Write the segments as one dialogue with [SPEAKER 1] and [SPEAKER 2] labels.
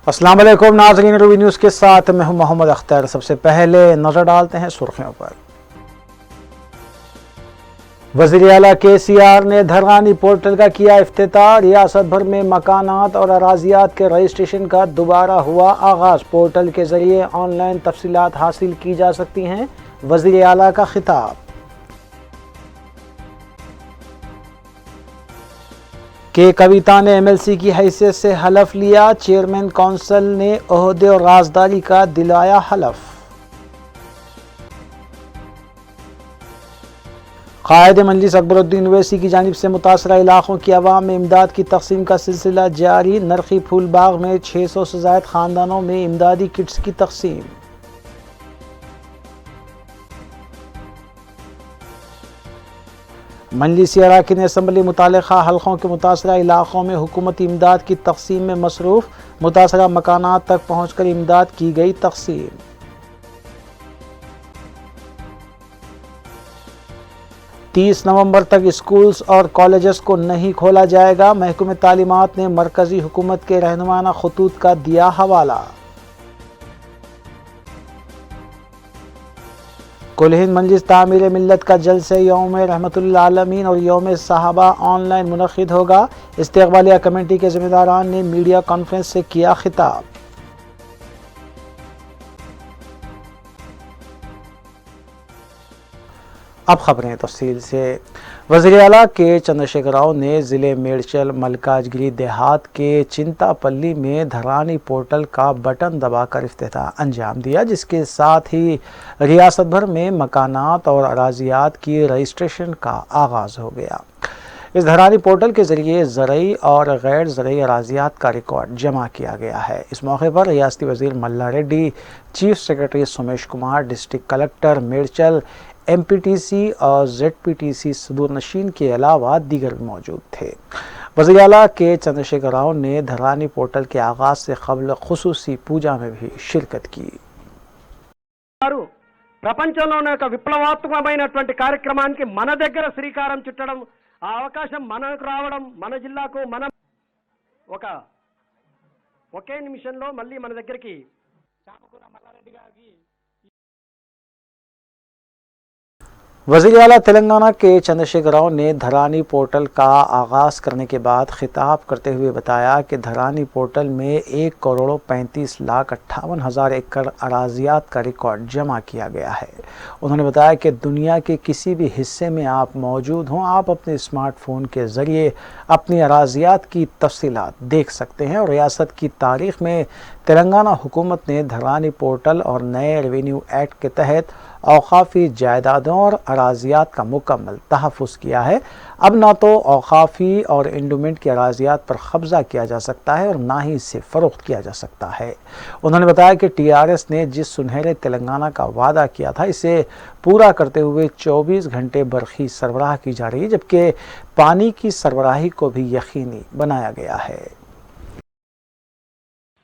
[SPEAKER 1] अस्सलाम वालेकुम नाज़रीन, रूबी न्यूज़ के साथ मैं हूं मोहम्मद अख्तर। सबसे पहले नजर डालते हैं सुर्खियों पर। वज़ीर आला KCR ने धरानी पोर्टल का किया इफ्तिताह। रियासत भर में मकानात और अराजियात के रजिस्ट्रेशन का दोबारा हुआ आगाज़। पोर्टल के जरिए ऑनलाइन तफसीलात हासिल की जा सकती हैं। वज़ीर आला का खिताब। के कविता ने MLC की हैसियत से हलफ लिया। चेयरमैन कौंसिल ने ओहदे और राजदारी का दिलाया हलफ। कायद मजलिस अकबरुद्दीन ओवैसी की जानिब से मुतासरा इलाकों की आवाम में इमदाद की तकसीम का सिलसिला जारी। नरखी फूलबाग में 600 से ज़ायद खानदानों में इमदादी किट्स की तकसीम। मजलिसी अराकीन असम्बली मुतालिका हल्कों के मुतासरा इलाकों में हुकूमती इमदाद की तकसीम में मसरूफ़। मुतासरा मकानात तक पहुँच कर इमदाद की गई तकसीम। तीस नवंबर तक स्कूल्स और कॉलेजेस को नहीं खोला जाएगा। महकमे तालीमात ने मरकजी हुकूमत के रहनुमाना खतूत का दिया हवाला। कुल हिंद मजलिस तामीर मिल्लत का जलसे यौम रहमतुल आलमीन और यौम सहाबा ऑनलाइन मुनक़िद होगा। इस्तिक़बालिया कमेटी के ज़िम्मेदारान ने मीडिया कॉन्फ्रेंस से किया खिताब। अब खबरें तफसील से। वज़ीर आला के चंद्रशेखर राव ने ज़िले मेडचल मलकाजगिरी देहात के चिंतापल्ली में धरानी पोर्टल का बटन दबाकर इफ्तिताह अंजाम दिया, जिसके साथ ही रियासत भर में मकानात और अराजियात की रजिस्ट्रेशन का आगाज़ हो गया। इस धरानी पोर्टल के ज़रिए ज़रई और गैर ज़रई अराजियात का रिकॉर्ड जमा किया गया है। इस मौके पर रियासती वज़ीर Malla Reddy, chief secretary Somesh Kumar, district collector Medchal, MPTC और ZPTC सदूर नशीन के अलावा दीगर भी मौजूद थे। वज़ीर आला के चंद्रशेखर राव ने धरानी पोर्टल के आगाज़ से क़ब्ल खुसूसी पूजा में भी शिरकत की।
[SPEAKER 2] ప్రపంచంలోనే ఒక విప్లవాత్మకమైనటువంటి కార్యక్రమానికి మన దగ్గర శ్రీకారం చుట్టడం, ఆ అవకాశం మనకు రావడం, మన జిల్లాకు మనం ఒకే నిమిషంలో మళ్ళీ మన దగ్గరికి చాపకూర మల్లారెడ్డి గారికి
[SPEAKER 1] वज़ीर आला तेलंगाना के चंद्रशेखर राव ने धरानी पोर्टल का आगाज़ करने के बाद खिताब करते हुए बताया कि धरानी पोर्टल में 1,35,58,000 एकड़ अराजियात का रिकॉर्ड जमा किया गया है। उन्होंने बताया कि दुनिया के किसी भी हिस्से में आप मौजूद हों, आप अपने स्मार्टफोन के ज़रिए अपनी अराजियात की तफसीलात देख सकते हैं और रियासत की तारीख़ में तेलंगाना हुकूमत ने धरानी पोर्टल और नए रेवेन्यू एक्ट के तहत औक़ाफ़ी जायदादों और अराजियात का मुकम्मल तहफ़्फ़ुज़ किया है। अब ना तो औक़ाफ़ी और इंडोमेंट की अराजियात पर कब्ज़ा किया जा सकता है और ना ही इसे फ़रोख्त किया जा सकता है। उन्होंने बताया कि TRS ने जिस सुनहरे तेलंगाना का वादा किया था, इसे पूरा करते हुए 24 घंटे बरक़ी सरबराह की जा रही है, जबकि पानी की सरबराही को भी यकीनी बनाया गया है।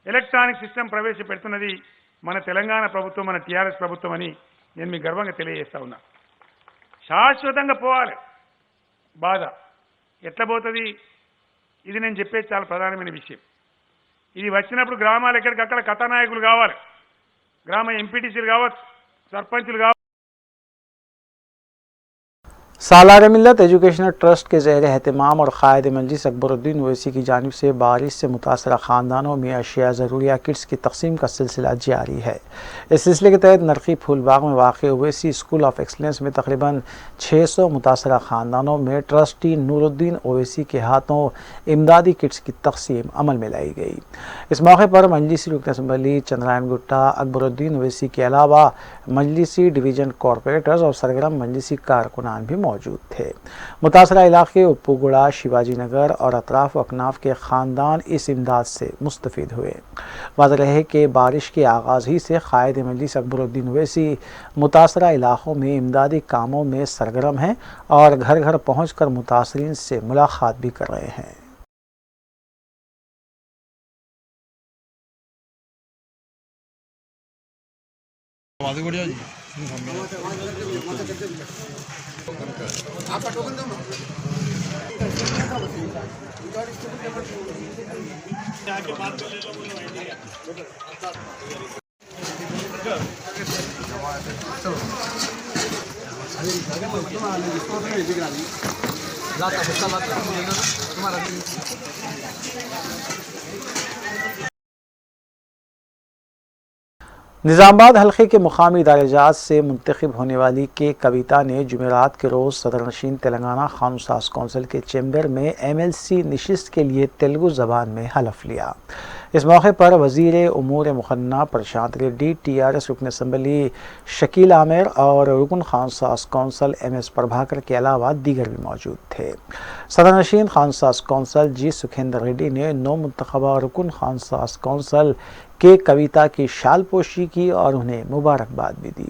[SPEAKER 3] ఎలక్ట్రానిక్ సిస్టమ్ ప్రవేశపెడుతున్నది మన తెలంగాణ ప్రభుత్వం, మన TRS ప్రభుత్వం అని నేను మీకు గర్వంగా తెలియజేస్తా ఉన్నా. శాశ్వతంగా పోవాలి. బాధ ఎట్లా పోతుంది ఇది నేను చెప్పేది చాలా ప్రధానమైన విషయం. ఇది వచ్చినప్పుడు గ్రామాలు ఎక్కడికక్కడ కథానాయకులు కావాలి. గ్రామ MPTCలు కావచ్చు, సర్పంచులు కావచ్చు.
[SPEAKER 1] सालार मिल्लत एजुकेशनल ट्रस्ट के ज़ेर एहतमाम और कायद मजलिस अकबरुद्दीन ओवैसी की जानिब से बारिश से मुतासरा ख़ानदानों में अशिया ज़रूरिया किट्स की तकसीम का सिलसिला जारी है। इस सिलसिले के तहत नरखी फूलबाग में वाक़ ओवैसी स्कूल ऑफ एक्सलेंस में तकरीबन 600 मुतासरा ख़ानदानों में ट्रस्टी नूरुद्दीन ओवैसी के हाथों इमदादी किट्स की तकसीम अमल में लाई गई। इस मौके पर मजलिसी रुकन असम्बली चंद्रायन गुट्टा अकबरुद्दीन ओवैसी के अलावा मजलिसी डिवीज़न कॉरपोरेटर्स और सरगर्म मजलिसी कारकुनान भी मौजूद थे। मुतासरा इलाके उप्पूगुड़ा, शिवाजी नगर और अतराफ अकनाफ के ख़ानदान इस इमदाद से मुस्तफ़ीद हुए। वाज़ेह रहे कि बारिश के आगाज़ ही से कायद मजलिस अकबरुद्दीन ओवैसी मुतासरा इलाकों में इमदादी कामों में सरगर्म हैं और घर घर पहुँच कर मुतासरीन से मुलाकात भी कर रहे हैं।
[SPEAKER 4] आपका टोकन दो ना।
[SPEAKER 1] نظامآباد حلقے کے مقامی ادارہ جات سے منتخب ہونے والی کے کویتا نے جمعرات کے روز صدر نشین تلنگانہ قانون ساز کونسل کے چیمبر میں MLC نشست کے لیے تیلگو زبان میں حلف لیا۔ اس موقع پر وزیر امور مقننہ پرشانت ریڈی، TRS رکن اسمبلی شکیل عامر اور رکن قانون ساز کونسل MS پربھاکر کے علاوہ دیگر بھی موجود تھے۔ صدر نشین قانون ساز کونسل G سکھیندر ریڈی نے نو منتخبہ رکن قانون ساز کونسل کے کویتا کی شال پوشی کی اور انہیں مبارکباد بھی دی۔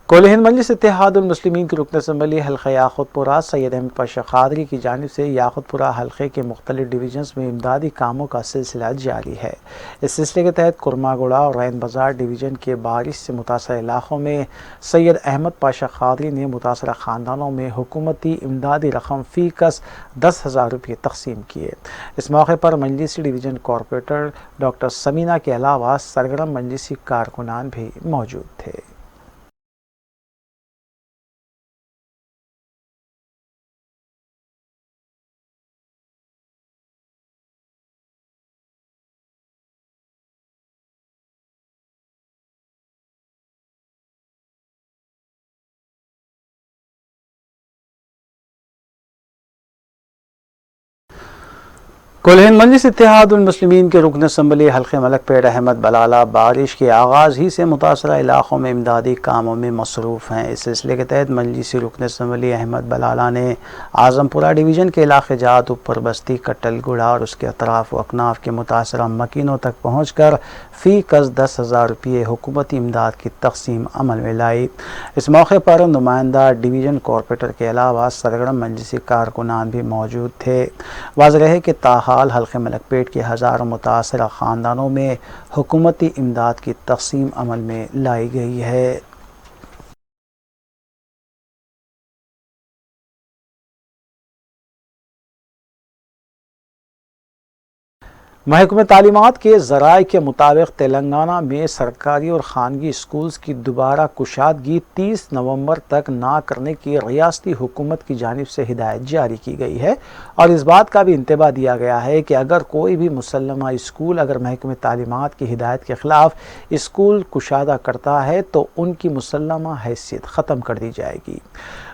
[SPEAKER 1] کل ہند مجلس اتحاد المسلمین کی رکن اسمبلی حلقہ یاقوت پورہ سید احمد پاشا قادری کی جانب سے یاقوت پورہ حلقے کے مختلف ڈویژنز میں امدادی کاموں کا سلسلہ جاری ہے۔ اس سلسلے کے تحت کرما گوڑا اور رین بازار ڈویژن کے بارش سے متاثرہ علاقوں میں سید احمد پاشا قادری نے متاثرہ خاندانوں میں حکومتی امدادی رقم فی کس 10,000 روپے تقسیم کیے۔ اس موقع پر مجلسی ڈویژن کارپوریٹر ڈاکٹر سمینہ کے علاوہ سرگرم مجلسی کارکنان بھی موجود تھے۔ کل ہند مجلس اتحاد المسلمین کے رکن اسمبلی حلقہ ملک پیٹ احمد بلالہ بارش کے آغاز ہی سے متاثرہ علاقوں میں امدادی کاموں میں مصروف ہیں۔ اس سلسلے کے تحت مجلسی رکن اسمبلی احمد بلالہ نے اعظم پورہ ڈویژن کے علاقے جات اوپر بستی کٹل گڑا اور اس کے اطراف و اکناف کے متاثرہ مکینوں تک پہنچ کر فی کس 10,000 روپے حکومتی امداد کی تقسیم عمل میں لائی۔ اس موقع پر نمائندہ ڈویژن کارپوریٹر کے علاوہ سرگرم مجلسی کارکنان بھی موجود تھے۔ واضح رہے کہ تاحال حلقہ ملک پیٹ کے ہزاروں متاثرہ خاندانوں میں حکومتی امداد کی تقسیم عمل میں لائی گئی ہے۔ محکمہ تعلیمات کے ذرائع کے مطابق تلنگانہ میں سرکاری اور خانگی اسکولز کی دوبارہ کشادگی 30 نومبر تک نہ کرنے کی ریاستی حکومت کی جانب سے ہدایت جاری کی گئی ہے، اور اس بات کا بھی انتباہ دیا گیا ہے کہ اگر کوئی بھی مسلمہ اسکول اگر محکمہ تعلیمات کی ہدایت کے خلاف اسکول کشادہ کرتا ہے تو ان کی مسلمہ حیثیت ختم کر دی جائے گی۔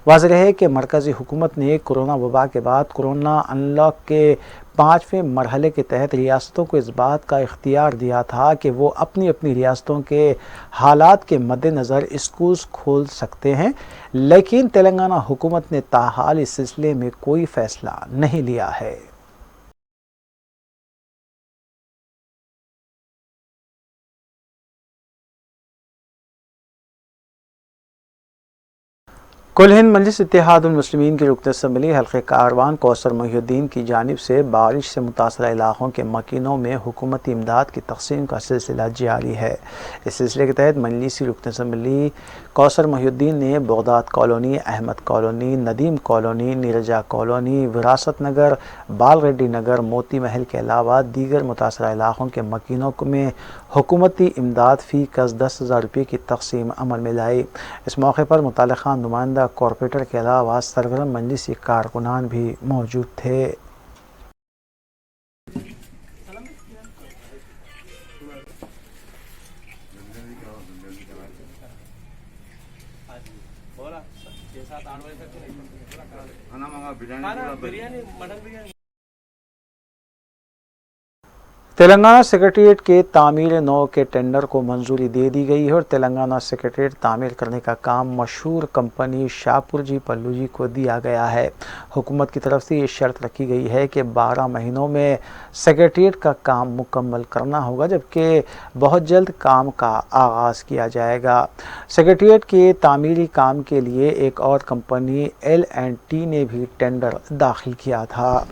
[SPEAKER 1] واضح رہے کہ مرکزی حکومت نے کورونا وبا کے بعد کورونا ان لاک کے 5ویں مرحلے کے تحت ریاستوں کو اس بات کا اختیار دیا تھا کہ وہ اپنی اپنی ریاستوں کے حالات کے مد نظر اسکولز کھول سکتے ہیں، لیکن تلنگانہ حکومت نے تاحال اس سلسلے میں کوئی فیصلہ نہیں لیا ہے۔ کل ہند مجلس اتحاد المسلمین کی رکن اسمبلی حلقہ کاروان کوثر محی الدین کی جانب سے بارش سے متاثرہ علاقوں کے مکینوں میں حکومتی امداد کی تقسیم کا سلسلہ جاری ہے۔ اس سلسلے کے تحت مجلسی رکن اسمبلی کوثر محی الدین نے Baghdad colony, Ahmed colony, Nadeem colony, Neerja colony, Wirasat Nagar, Bal Reddy Nagar, Moti Mahal کے علاوہ دیگر متاثرہ علاقوں کے مکینوں میں حکومتی امداد فی کس 10,000 روپے کی تقسیم عمل میں لائی۔ اس موقع پر متعلقہ نمائندہ کارپوریٹر کے علاوہ سرگرم مجلسی کارکنان بھی موجود تھے۔ तेलंगाना सेक्रेटेरिएट के तामीर नौ के टेंडर को मंजूरी दे दी गई है और तेलंगाना सेक्रेटेरिएट तामीर करने का काम मशहूर कंपनी शाहपुर जी पल्लू जी को दिया गया है। हुकूमत की तरफ से ये शर्त रखी गई है कि 12 महीनों में सेक्रेटेरिएट का काम मुकम्मल करना होगा, जबकि बहुत जल्द काम का आगाज़ किया जाएगा। सेक्रेटेरिएट के तामीरी काम के लिए एक और कंपनी L&T ने भी टेंडर दाखिल किया था।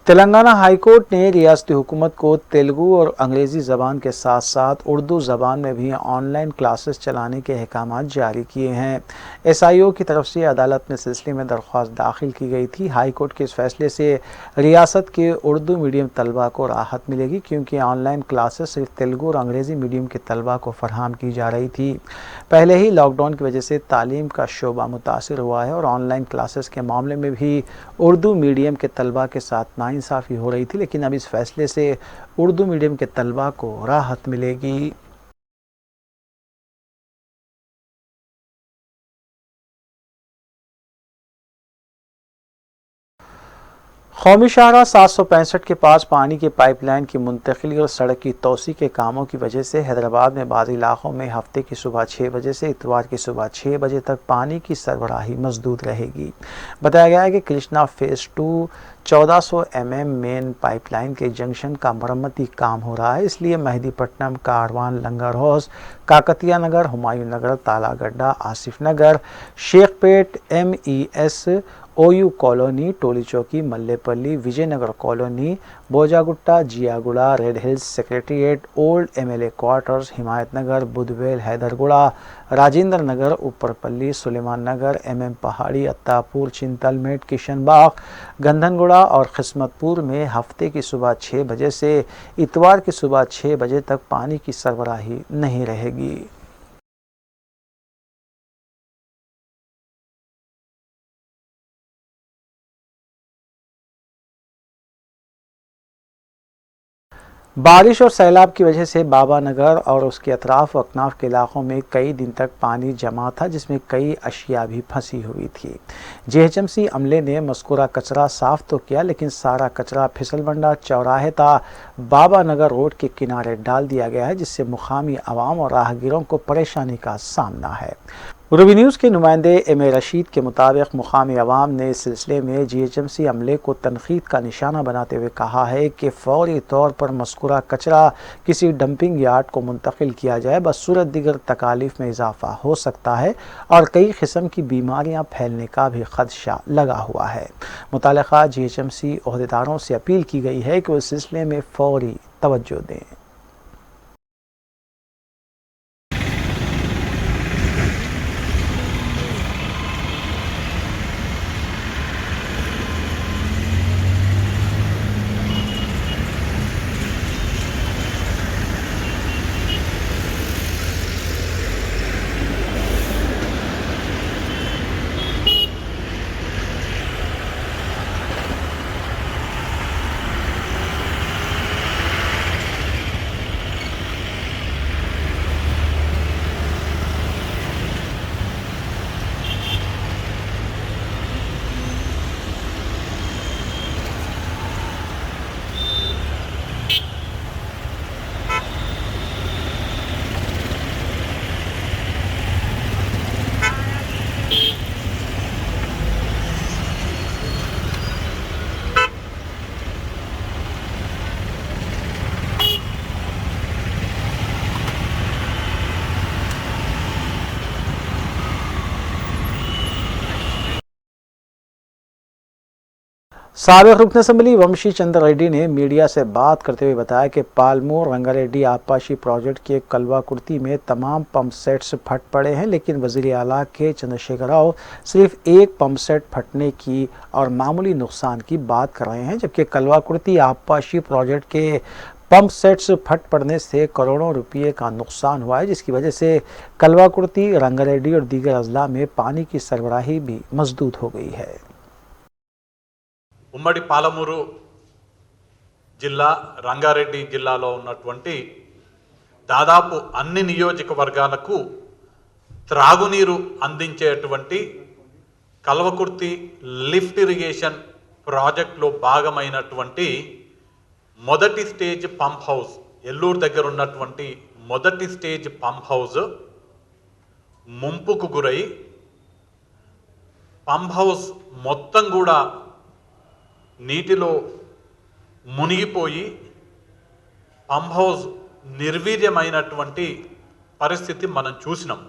[SPEAKER 1] तेलंगाना हाई कोर्ट ने रियासती हुकूमत को तेलुगु और अंग्रेज़ी ज़बान के साथ साथ उर्दू ज़बान में भी ऑनलाइन क्लासेस चलाने के अहकाम जारी किए हैं। SIO की तरफ से अदालत में सिलसिले में दरख्वास्त दाखिल की गई थी। हाई कोर्ट के इस फैसले से रियासत के उर्दू मीडियम तलबा को राहत मिलेगी, क्योंकि ऑनलाइन क्लासेस सिर्फ तेलुगु और अंग्रेज़ी मीडियम के तलबा को फराहम की जा रही थी। पहले ही लॉकडाउन की वजह से तालीम का शोबा मुतासिर हुआ है और ऑनलाइन क्लासेस के मामले में भी उर्दू मीडियम के तलबा के साथ नाइंसाफ़ी हो रही थी, लेकिन अब इस फैसले से उर्दू मीडियम के तलबा को राहत मिलेगी। कौमी शाहराह 765 के पास पानी की पाइपलाइन की मुंतकिली और सड़क की तोसी के कामों की वजह से हैदराबाद में बाज़ इलाकों में हफ्ते की सुबह 6 बजे से इतवार की सुबह 6 बजे तक पानी की सरबराही मसदूद रहेगी। बताया गया है कि Krishna phase 2 1400 mm main pipeline के जंक्शन का मरम्मती काम हो रहा है, इसलिए Mehdipatnam, Karwan, Langar house, Kakatiya Nagar, Humayun Nagar, Talagadda, Asif Nagar, Shaikpet, MES, OU colony, Toli Chowki, Mallepally, Vijayanagar colony, Bojagutta, Jiyaguda, red hills, secretariat, old MLA quarters, Himayat Nagar, Budhwel, Hyderguda, Rajendra Nagar, Upperpally, Suleman Nagar, MM Pahadi, Attapur, Chintalmet, Kishanbagh, गंधनगुड़ा और किस्मतपुर में हफ्ते की सुबह 6 बजे से इतवार की सुबह 6 बजे तक पानी की सरबराही नहीं रहेगी। बारिश और सैलाब की वजह से बाबा नगर और उसके अतराफ व अकनाफ के इलाकों में कई दिन तक पानी जमा था, जिसमें कई अशिया भी फंसी हुई थी। GHMC अमले ने मज़कूरा कचरा साफ़ तो किया, लेकिन सारा कचरा फिसलबंडा चौराहे ता बाबा नगर रोड के किनारे डाल दिया गया है, जिससे मुकामी आवाम और राहगीरों को परेशानी का सामना है। रूबी न्यूज़ के नुमाइंदे MA रशीद के मुताबिक मुकामी अवाम ने इस सिलसिले में GHMC अमले को तनकीद का निशाना बनाते हुए कहा है कि फौरी तौर पर मज़कूरा कचरा किसी डंपिंग यार्ड को मुंतकिल किया जाए, बसूरत दीगर तकालीफ में इजाफा हो सकता है और कई किस्म की बीमारियां फैलने का भी खदशा लगा हुआ है। मुताल्लिक़ा GHMC ओहदेदारों से अपील की गई है कि वो इस सिलसिले में फौरी तवज्जो दें। साबिक रुकन असम्बली वंशी चंद्र रेड्डी ने मीडिया से बात करते हुए बताया कि पालमूर रंगारेड्डी आपाशी प्रोजेक्ट के कलवा कुर्ती में तमाम पंप सेट्स फट पड़े हैं, लेकिन वज़ीर आला के चंद्रशेखर राव सिर्फ एक पंप सेट फटने की और मामूली नुकसान की बात कर रहे हैं, जबकि कलवा कुर्ती आपाशी प्रोजेक्ट के पंप सेट्स फट पड़ने से करोड़ों रुपये का नुकसान हुआ है, जिसकी वजह से कलवा कुर्ती, रंगारेड्डी और दीगर अजला में पानी की सरबराही भी मसदूद हो गई है।
[SPEAKER 4] ఉమ్మడి పాలమూరు జిల్లా రంగారెడ్డి జిల్లాలో ఉన్నటువంటి దాదాపు అన్ని నియోజకవర్గాలకు త్రాగునీరు అందించేటువంటి కల్వకుర్తి లిఫ్ట్ ఇరిగేషన్ ప్రాజెక్టులో భాగమైనటువంటి మొదటి స్టేజ్ పంప్ హౌస్, ఎల్లూరు దగ్గర ఉన్నటువంటి మొదటి స్టేజ్ పంప్ హౌస్ ముంపుకు గురై పంప్ హౌస్ మొత్తం కూడా నీటిలో మునిగిపోయి పంప్ హౌస్ నిర్వీర్యమైనటువంటి పరిస్థితి మనం చూసినాం.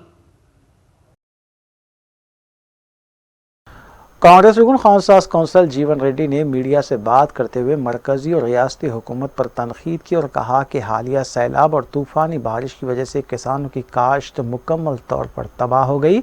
[SPEAKER 1] कांग्रेस रुकन खानसास कौंसल जीवन रेड्डी ने मीडिया से बात करते हुए मरकजी और रियासती हुकूमत पर तनकीद की और कहा कि हालिया सैलाब और तूफ़ानी बारिश की वजह से किसानों की काश्त मुकम्मल तौर पर तबाह हो गई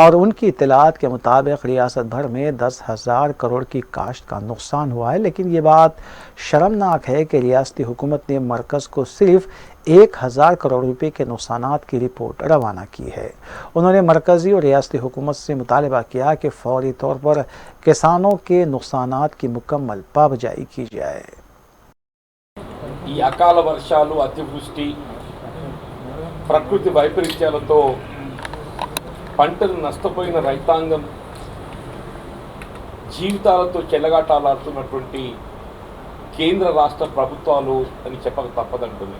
[SPEAKER 1] और उनकी इत्तलात के मुताबिक रियासत भर में 10,000 करोड़ की काश्त का नुकसान हुआ है। लेकिन ये बात शर्मनाक है कि रियासती हुकूमत ने मरकज़ को सिर्फ 1,000 करोड़ रुपए के नुकसानात की रिपोर्ट रवाना की है। उन्होंने मरकज़ी और रियासती हुकूमत से मुतालबा किया कि फौरी तौर पर किसानों के नुकसानात की मुकम्मल पाबजाई की जाए।
[SPEAKER 5] ఈ అకాల వర్షాలు, అతివృష్టి, ప్రకృతి వైపరీత్యాలతో పంటలు నష్టపోయిన రైతాంగం జీవితాలతో చెలగాటాలాడుతున్నటువంటి కేంద్ర రాష్ట్ర ప్రభుత్వాలు అని చెప్పక తప్పదంటుంది.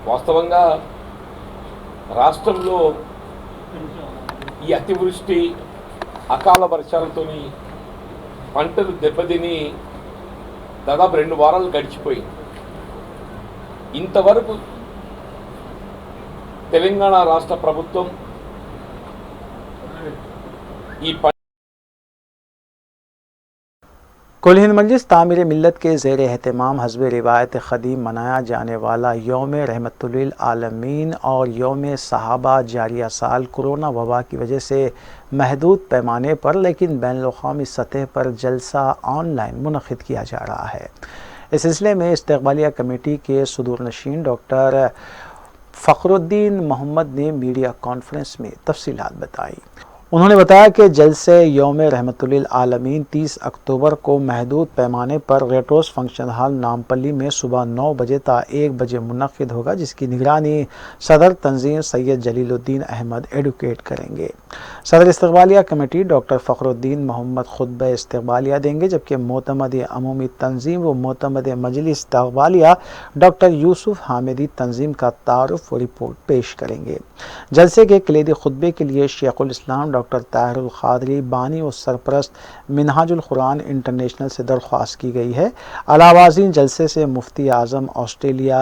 [SPEAKER 5] వాస్తవంగా రాష్ట్రంలో ఈ అతివృష్టి, అకాల వర్షాలతోని పంటలు దెబ్బతిని దాదాపు 2 వారాలు గడిచిపోయింది. ఇంతవరకు తెలంగాణ రాష్ట్ర ప్రభుత్వం ఈ
[SPEAKER 1] कुल हिंद मजलिस तामीर मिल्लत के ज़ेर एहतमाम हस्ब रिवायत ख़दीम मनाया जाने वाला यौम रहमतुल आलमीन और यौम सहाबा जारिया साल कोरोना वबा की वजह से महदूद पैमाने पर लेकिन बैनुल-अक़वामी सतह पर जलसा ऑनलाइन मुनक़िद किया जा रहा है। इस सिलसिले में इस्तक़बालिया कमेटी के सदूर नशीन डॉक्टर फ़खरुद्दीन मोहम्मद ने मीडिया कॉन्फ्रेंस में तफसीलात बताई। उन्होंने बताया कि जलसे यौम रहमतुल आलमीन 30 अक्टूबर को महदूद पैमाने पर रेटरोस फंक्शन हॉल नामपल्ली में सुबह 9 बजे ता 1 बजे मुनक़िद होगा, जिसकी निगरानी सदर तंजीम सैयद जलीलुद्दीन अहमद एडवोकेट करेंगे। सदर इस्तक़बालिया कमेटी डॉक्टर फ़खरुद्दीन मोहम्मद खुतबा इस्तक़बालिया देंगे, जबकि मोतमद अमूमी तंजीम व मोतमद मजलिस इस्तक़बालिया डॉक्टर यूसुफ हामिदी तंजीम का तारुफ व रिपोर्ट पेश करेंगे। जलसे के कलीदी खुतबे के लिए शेखुल इस्लाम डॉक्टर ताहिरुल क़ादरी बानी और सरपरस्त मिनहाजुल कुरान इंटरनेशनल से दरख्वास्त की गई है। अलावाज़ीन जलसे से मुफ्ती आज़म ऑस्ट्रेलिया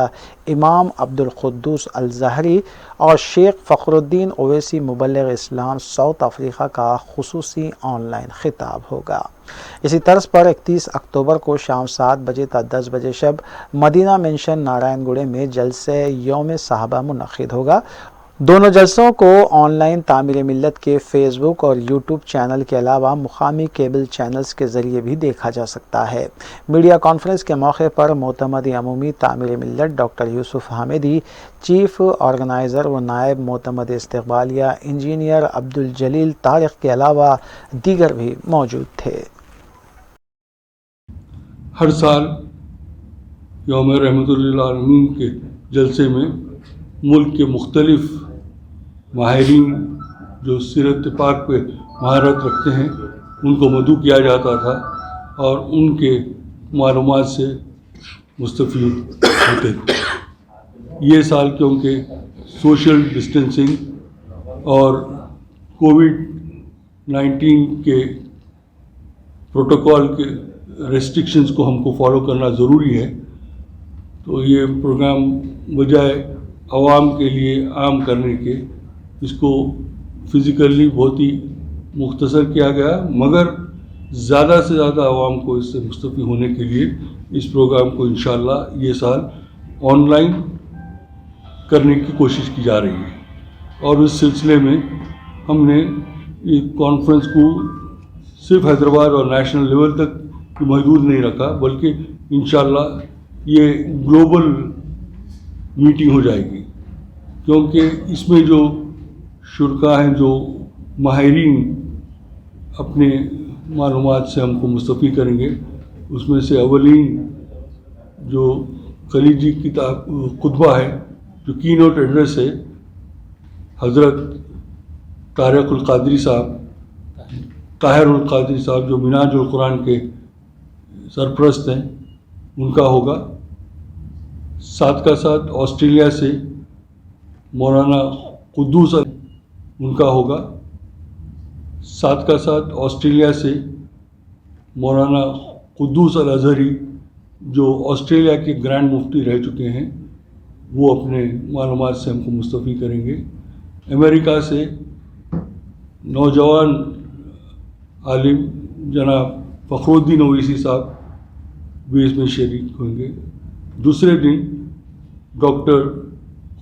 [SPEAKER 1] इमाम अब्दुल कुद्दूस अल ज़हरी और शेख फ़खरुद्दीन ओवैसी मुबल्लिग़ इस्लाम साउथ अफ्रीका का खुसूसी ऑनलाइन खिताब होगा। इसी तर्ज पर 31 अक्टूबर को शाम 7 बजे तक 10 बजे शब मदीना मेंशन नारायणगुड़े में जलसे यौम साहबा मुनक़िद होगा। दोनों जलसों को ऑनलाइन तामीर मिल्लत के फेसबुक और यूट्यूब चैनल के अलावा मुकामी केबल चैनल्स के ज़रिए भी देखा जा सकता है। मीडिया कॉन्फ्रेंस के मौके पर मोतमद अमूमी तामीर मिल्लत डॉक्टर यूसुफ हामिदी, चीफ ऑर्गेनाइज़र व नायब मोतमद इस्तक़बालिया इंजीनियर अब्दुल जलील तारिक के अलावा दीगर भी मौजूद थे।
[SPEAKER 6] हर साल यौम रहमतुल आलमीन के जलसे में मुल्क के मुख्तलिफ माहिरीन जो सीरत पाक पे महारत रखते हैं उनको मदऊ किया जाता था और उनके मालूमात से मुस्तफ़ीद होते थे। ये साल क्योंकि सोशल डिस्टेंसिंग और कोविड-19 के प्रोटोकॉल के रेस्ट्रिक्शंस को हमको फॉलो करना ज़रूरी है, तो ये प्रोग्राम बजाय आवाम के लिए आम करने के इसको फ़िज़िकली बहुत ही मुख्तसर किया गया, मगर ज़्यादा से ज़्यादा आवाम को इससे मुस्तफ़ी होने के लिए इस प्रोग्राम को इंशाअल्लाह ये साल ऑनलाइन करने की कोशिश की जा रही है। और इस सिलसिले में हमने ये कॉन्फ्रेंस को सिर्फ हैदराबाद और नेशनल लेवल तक महदूद नहीं रखा, बल्कि इंशाअल्लाह ये ग्लोबल मीटिंग हो जाएगी, क्योंकि इसमें जो शुरका हैं, जो माहिरीन अपने मालूमात से हमको मुस्तफ़ी करेंगे, उसमें से अवलीन जो खलीजी किताब खुतबा है जो की नोट एड्रेस है हज़रत तारिकुल कादरी साहब, ताहिरुल कादरी साहब जो मिनाजुल कुरान के सरपरस्त हैं, उनका होगा। साथ का साथ ऑस्ट्रेलिया से मौलाना कुद्दूस उनका होगा। साथ का साथ ऑस्ट्रेलिया से मौलाना कुद्दूस अल अज़हरी जो ऑस्ट्रेलिया के ग्रैंड मुफ्ती रह चुके हैं, वो अपने मालूमात से हमको मुस्तफ़ी करेंगे। अमेरिका से नौजवान आलिम जनाब फ़खरुद्दीन ओवैसी साहब भी इसमें शरीक होंगे। दूसरे दिन डॉक्टर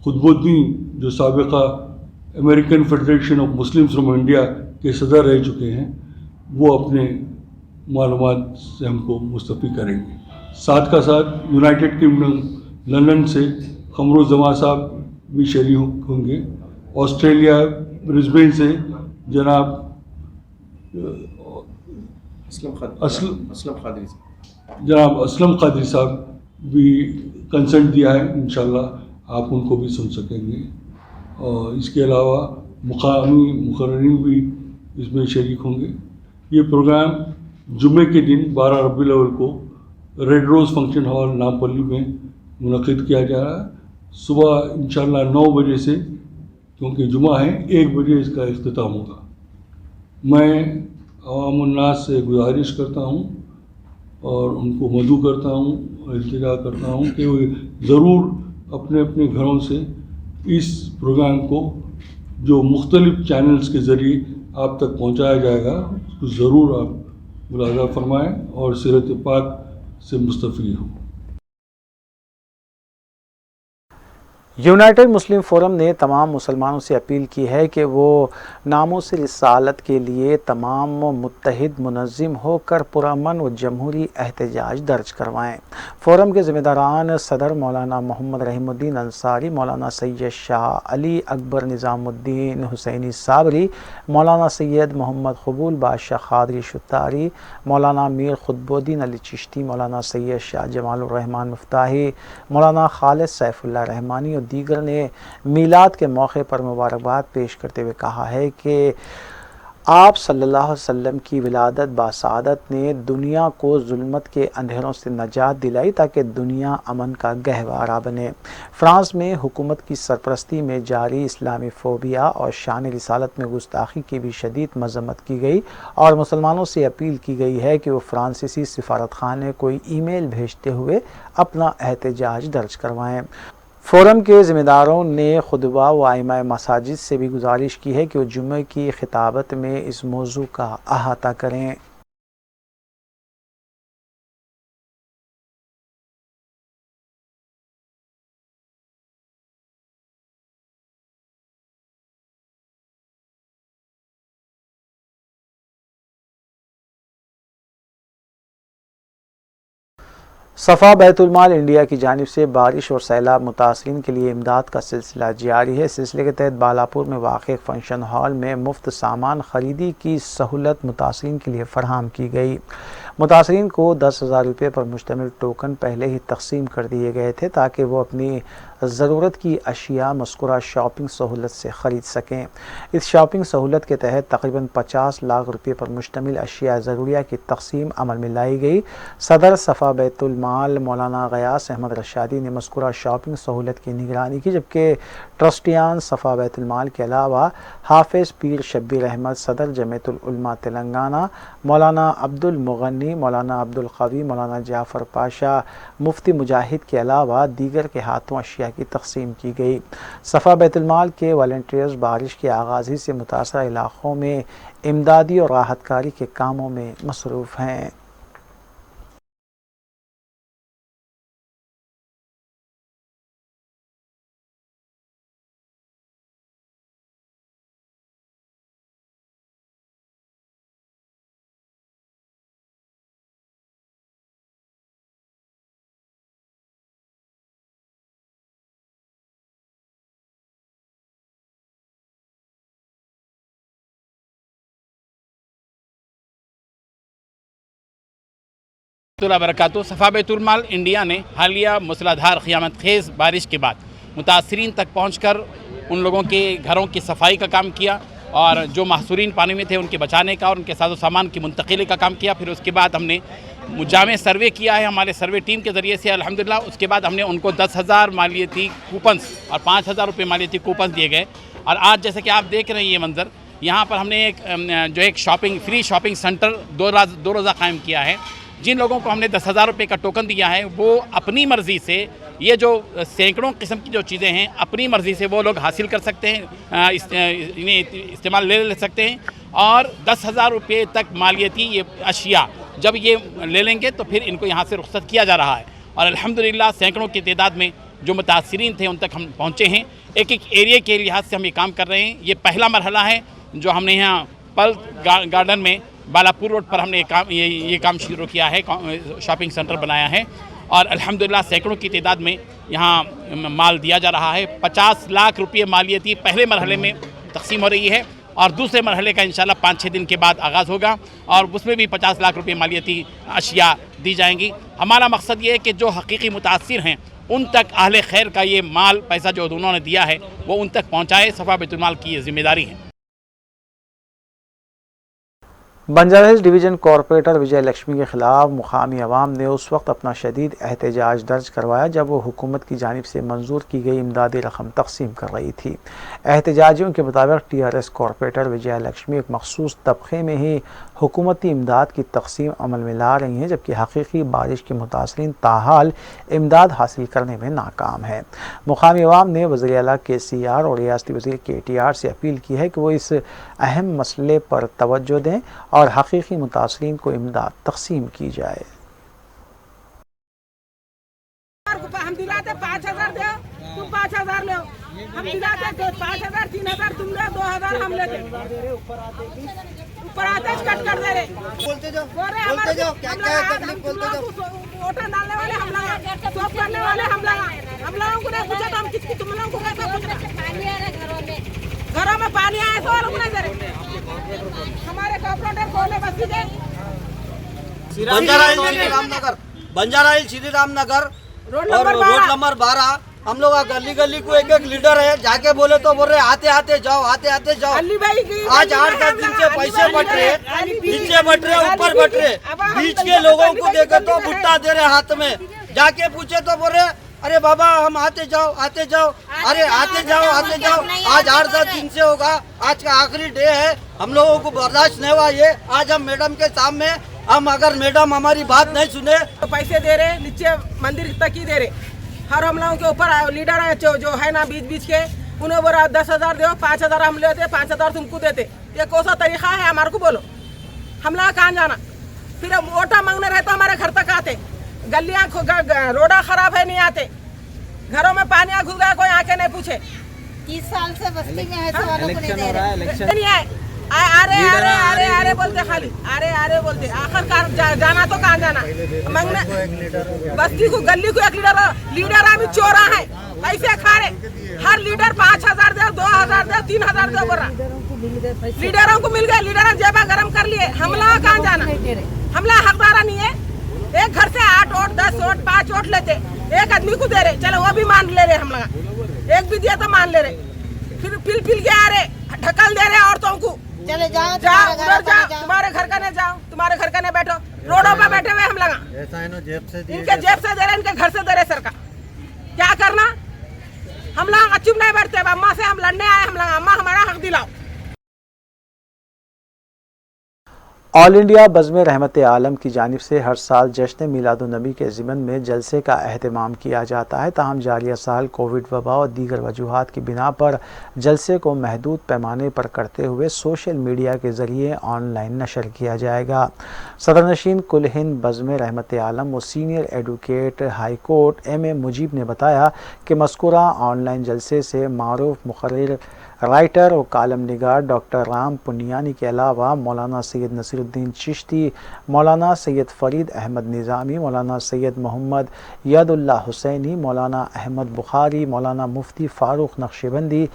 [SPEAKER 6] खुतबुद्दीन जो साबिक़ा American federation of Muslims from India के सदर रह चुके हैं, वो अपने मालूमात से हमको मुस्तफ़ी करेंगे। साथ का साथ यूनाइटेड किंगडम लंदन से क़मरुज़्ज़मा साहब भी शरीक होंगे। ऑस्ट्रेलिया ब्रिस्बेन से जनाब जनाब असलम कादरी साहब भी कंसर्ट दिया है, इंशाल्लाह आप उनको भी सुन सकेंगे। और इसके अलावा मुकामी मुकर्ररीन भी इसमें शरीक होंगे। ये प्रोग्राम जुमे के दिन 12 रबीउल अव्वल को Red Rose function hall Nampally में मुनक़िद किया जा रहा है। सुबह इंशाल्लाह 9 बजे से, क्योंकि जुमा है, 1 बजे इसका इख्तिताम होगा। मैं अवामुन्नास से गुजारिश करता हूँ और उनको मदऊ करता हूँ और इल्तिजा करता हूँ कि वो ज़रूर अपने अपने घरों से इस प्रोग्राम को जो मुख्तलिफ़ चैनल्स के ज़रिए आप तक पहुँचाया जाएगा, उसको ज़रूर आप मुलाज़ा फरमाएँ और सीरत पाक से मुस्तफ़ी हों।
[SPEAKER 1] यूनाइटेड मुस्लिम फोरम ने तमाम मुसलमानों से अपील की है कि वो नामूस रिसालत के लिए तमाम मुत्तहिद मुनज़्ज़िम होकर पुरअमन व जमहूरी एहतजाज दर्ज करवाएँ। फोरम के ज़िम्मेदारान सदर मौलाना मोहम्मद रहीमुद्दीन अंसारी, मौलाना सैयद शाह अली अकबर निज़ामुद्दीन हुसैनी साबरी, मौलाना सैयद मोहम्मद क़बूल बादशाह क़ादरी शुत्तारी, मौलाना मीर ख़ुतबुद्दीन अली चिश्ती, मौलाना सैयद शाह जमालुर रहमान मुफ्ताही, मौलाना खालिद सैफुल्लाह रहमानी और दीगर ने मीलाद के मौके पर मुबारकबाद पेश करते हुए कहा है कि आप सल्लल्लाहु अलैहि वसल्लम की विलादत बासादत ने दुनिया को जुल्मत के अंधेरों से नजात दिलाई ताकि दुनिया अमन का गहवारा बने। फ्रांस में हुकूमत की सरपरस्ती में जारी इस्लामी फोबिया और शान रिसालत में गुस्ताखी की भी शदीद मजम्मत की गई और मुसलमानों से अपील की गई है कि वो फ्रांसीसी सिफारतखाने को ईमेल भेजते हुए अपना एहतजाज दर्ज करवाएँ। फोरम के ज़िम्मेदारों ने खुतबा व आइमा मसाजिद से भी गुजारिश की है कि वो जुम्मे की खिताबत में इस मौजू का अहाता करें। सफ़ा बैतुल-माल इंडिया की जानिब से बारिश और सैलाब मुतासरीन के लिए इमदाद का सिलसिला जारी है। सिलसिले के तहत बालापुर में वाक़ फंक्शन हॉल में मुफ्त सामान ख़रीदी की सहूलत मुतासरीन के लिए फ़राहम की गई। मुतासरीन को 10,000 रुपये पर मुश्तमिल टोकन पहले ही तकसीम कर दिए गए थे ताकि वो अपनी ज़रूरत की अशिया मज़कूरा शॉपिंग सहूलत से ख़रीद सकें। इस शॉपिंग सहूलत के तहत तकरीबन 50 लाख रुपये पर मुश्तमिल अशिया ज़रूरिया की तकसीम अमल में लाई गई। सदर सफ़ा बैतुल-माल मौलाना गयास अहमद रशादी ने मज़कूरा शॉपिंग सहूलत की निगरानी की, जबकि ट्रस्टियान सफ़ा बैतुल-माल के अलावा हाफिज़ पीर शब्बीर अहमद, सदर जमीयतुल उलमा तेलंगाना मौलाना अब्दुल मुगन्नी, मौलाना अब्दुल क़वी, मौलाना जाफ़र पाशा, मुफ्ती मुजाहिद के अलावा दीगर के हाथों अशिया की तकसीम की गई। सफ़ा बैतुल-माल के वॉलंटियर्स बारिश के आगाज़ ही से मुतासरा इलाक़ों में इमदादी और राहतकारी के कामों में मसरूफ़ हैं।
[SPEAKER 7] बरकातुहू। सफ़ा बैतुल-माल इंडिया ने हालिया मूसलाधार क़यामत खेज़ बारिश के बाद متاثرین تک پہنچ کر ان لوگوں کے گھروں کی صفائی کا کام کیا اور جو محصورین پانی میں تھے ان کے بچانے کا اور ان کے ساز و سامان کی منتقلی کا کام کیا. پھر اس کے بعد ہم نے مجامع سروے کیا ہے ہمارے سروے ٹیم کے ذریعے سے الحمدللہ. اس کے بعد ہم نے ان کو 10,000 مالیتی کوپنز اور 5,000 روپے مالیتی کوپنز دیے گئے. اور آج جیسے کہ آپ دیکھ رہے ہیں یہ منظر, یہاں پر ہم نے ایک فری شاپنگ سینٹر دو روزہ قائم کیا ہے. جن لوگوں کو ہم نے 10,000 روپے کا ٹوکن دیا ہے وہ اپنی مرضی سے یہ جو سینکڑوں قسم کی جو چیزیں ہیں اپنی مرضی سے وہ لوگ حاصل کر سکتے ہیں, انہیں استعمال لے سکتے ہیں. اور 10,000 روپے تک مالیتی یہ اشیاء جب یہ لے لیں گے تو پھر ان کو یہاں سے رخصت کیا جا رہا ہے. اور الحمدللہ سینکڑوں کی تعداد میں جو متاثرین تھے ان تک ہم پہنچے ہیں. ایک ایریا کے لحاظ سے ہم یہ کام کر رہے ہیں. یہ پہلا مرحلہ ہے جو ہم نے یہاں پل گارڈن میں بالاپور روڈ پر ہم نے یہ کام شروع کیا ہے, شاپنگ سینٹر بنایا ہے. اور الحمدللہ سینکڑوں کی تعداد میں یہاں مال دیا جا رہا ہے. 50 لاکھ روپے مالیتی پہلے مرحلے میں تقسیم ہو رہی ہے اور دوسرے مرحلے کا انشاءاللہ 5-6 دن کے بعد آغاز ہوگا اور اس میں بھی 50 لاکھ روپے مالیتی اشیاء دی جائیں گی. ہمارا مقصد یہ ہے کہ جو حقیقی متاثر ہیں ان تک اہل خیر کا یہ مال پیسہ جو انہوں نے دیا ہے وہ ان تک پہنچائے. صفا بیت المال کی یہ ذمہ داری ہے.
[SPEAKER 1] بنجارہ ہلز ڈویژن کارپوریٹر وجے لکشمی کے خلاف مقامی عوام نے اس وقت اپنا شدید احتجاج درج کروایا جب وہ حکومت کی جانب سے منظور کی گئی امدادی رقم تقسیم کر رہی تھی. احتجاجیوں کے مطابق TRS کارپوریٹر وجے لکشمی ایک مخصوص طبقے میں ہی حکومتی امداد کی تقسیم عمل میں لا رہی ہیں جبکہ حقیقی بارش کے متاثرین تاحال امداد حاصل کرنے میں ناکام ہیں. مقامی عوام نے وزیر اعلیٰ KCR اور ریاستی وزیر KTR سے اپیل کی ہے کہ وہ اس اہم مسئلے پر توجہ دیں اور حقیقی متاثرین کو امداد تقسیم کی جائے.
[SPEAKER 8] ہم دلاتے 5,000 دو, تم 5,000 لو. ہم دلاتے 5,000 3,000 تم لو, 2,000 ہم لیتے. اوپر آتے کٹ کر دے رہے. بولتے جاؤ کیا کیا تکلیف بولتے جاؤ. ووٹر ڈالنے والے ہم لوگ, سوپ کرنے والے ہم لوگوں کو نہیں پوچھا تو ہم کس کی تم لوگوں کو کیسے پوچھ رہے. گھروں میں پانی آئے تو اور نہیں دے رہے. ہمارے کارپوریٹر بولے بس
[SPEAKER 9] بنجارہ ہلز شری رام نگر اور روڈ نمبر 12 ہم لوگ گلی گلی کو ایک لیڈر ہے, جا کے بولے تو بول رہے آتے آتے جاؤ. آج 8-10 دن سے پیسے بٹ رہے, نیچے بٹ رہے, اوپر بٹ رہے. بیچ کے لوگوں کو دیکھے تو بھٹا دے رہے ہاتھ میں. جا کے پوچھے تو بول رہے ارے بابا ہم آتے جاؤ. ارے آتے جاؤ. آج 8-10 دن سے ہوگا, آج کا آخری ڈے ہے. ہم لوگوں کو برداشت نہیں ہوا یہ. آج ہم میڈم کے سامنے ہم اگر میڈم ہماری بات نہیں سنے
[SPEAKER 8] تو پیسے دے رہے, نیچے مندر تک ہی دے رہے. ہر ہم لوگوں کے اوپر لیڈر ہے جو ہے نا بیچ کے, انہیں بولا 10,000 دو, 5,000 ہم لیتے, 5,000 تم کو دیتے. یہ کون سا طریقہ ہے ہمارے کو بولو. ہم لوگ کہاں جانا. پھر ووٹا مانگنے رہے تو ہمارے گھر تک آتے. گلیاں روڈا خراب ہے نہیں آتے. گھروں میں پانی گھس گیا, کوئی آ کے نہیں پوچھے.
[SPEAKER 10] 30 سال سے بستی میں ایسے والوں کو نہیں دے رہے.
[SPEAKER 8] آرے بولتے, خالی آرے بولتے. آخر کار جانا تو کہاں جانا. بستی کو گلی کو ایک لیڈر ابھی چورا ہے, پیسے کھا رہے. ہر لیڈر 5,000 دے, 2,000 دے, 3,000 دے بول رہا. لیڈروں کو مل گئے, لیڈر جیبا گرم کر لیے. ہم لوگ کہاں جانا. ہم لوگ حقدار نہیں ہے. ایک گھر سے 8 ووٹ 10 ووٹ 5 ووٹ لیتے, ایک آدمی کو دے رہے. چلو وہ بھی مان لے رہے. ہم لوگ ایک بھی دیا تو مان لے رہے. پھر پل کے آ رہے, ڈھکل دے رہے عورتوں کو.
[SPEAKER 10] چلے جاؤ
[SPEAKER 8] ادھر جاؤ, تمہارے گھر کا نہیں جاؤ, تمہارے گھر کا نہیں بیٹھو. روڈوں پہ بیٹھے ہوئے ہم لوگ, ان کے جیب سے دے رہے, ان کے گھر سے دے رہے. سرکار کیا کرنا. ہم لوگ چپ نہیں بیٹھتے. اماں سے ہم لڑنے آئے. ہم لوگ اماں ہمارا حق دلاؤ.
[SPEAKER 1] آل انڈیا بزم رحمت عالم کی جانب سے ہر سال جشن میلاد النبی کے ضمن میں جلسے کا اہتمام کیا جاتا ہے. تاہم جاریہ سال کووڈ وبا اور دیگر وجوہات کی بنا پر جلسے کو محدود پیمانے پر کرتے ہوئے سوشل میڈیا کے ذریعے آن لائن نشر کیا جائے گا. صدر نشین کل ہند بزم رحمت عالم و senior advocate high court M A Mujeeb نے بتایا کہ مذکورہ آن لائن جلسے سے معروف مقرر رائٹر اور کالم نگار ڈاکٹر رام پنیانی کے علاوہ مولانا سید نصیر الدین چشتی, مولانا سید فرید احمد نظامی, مولانا سید محمد ید اللہ حسینی, مولانا احمد بخاری, مولانا مفتی فاروق نقشبندی,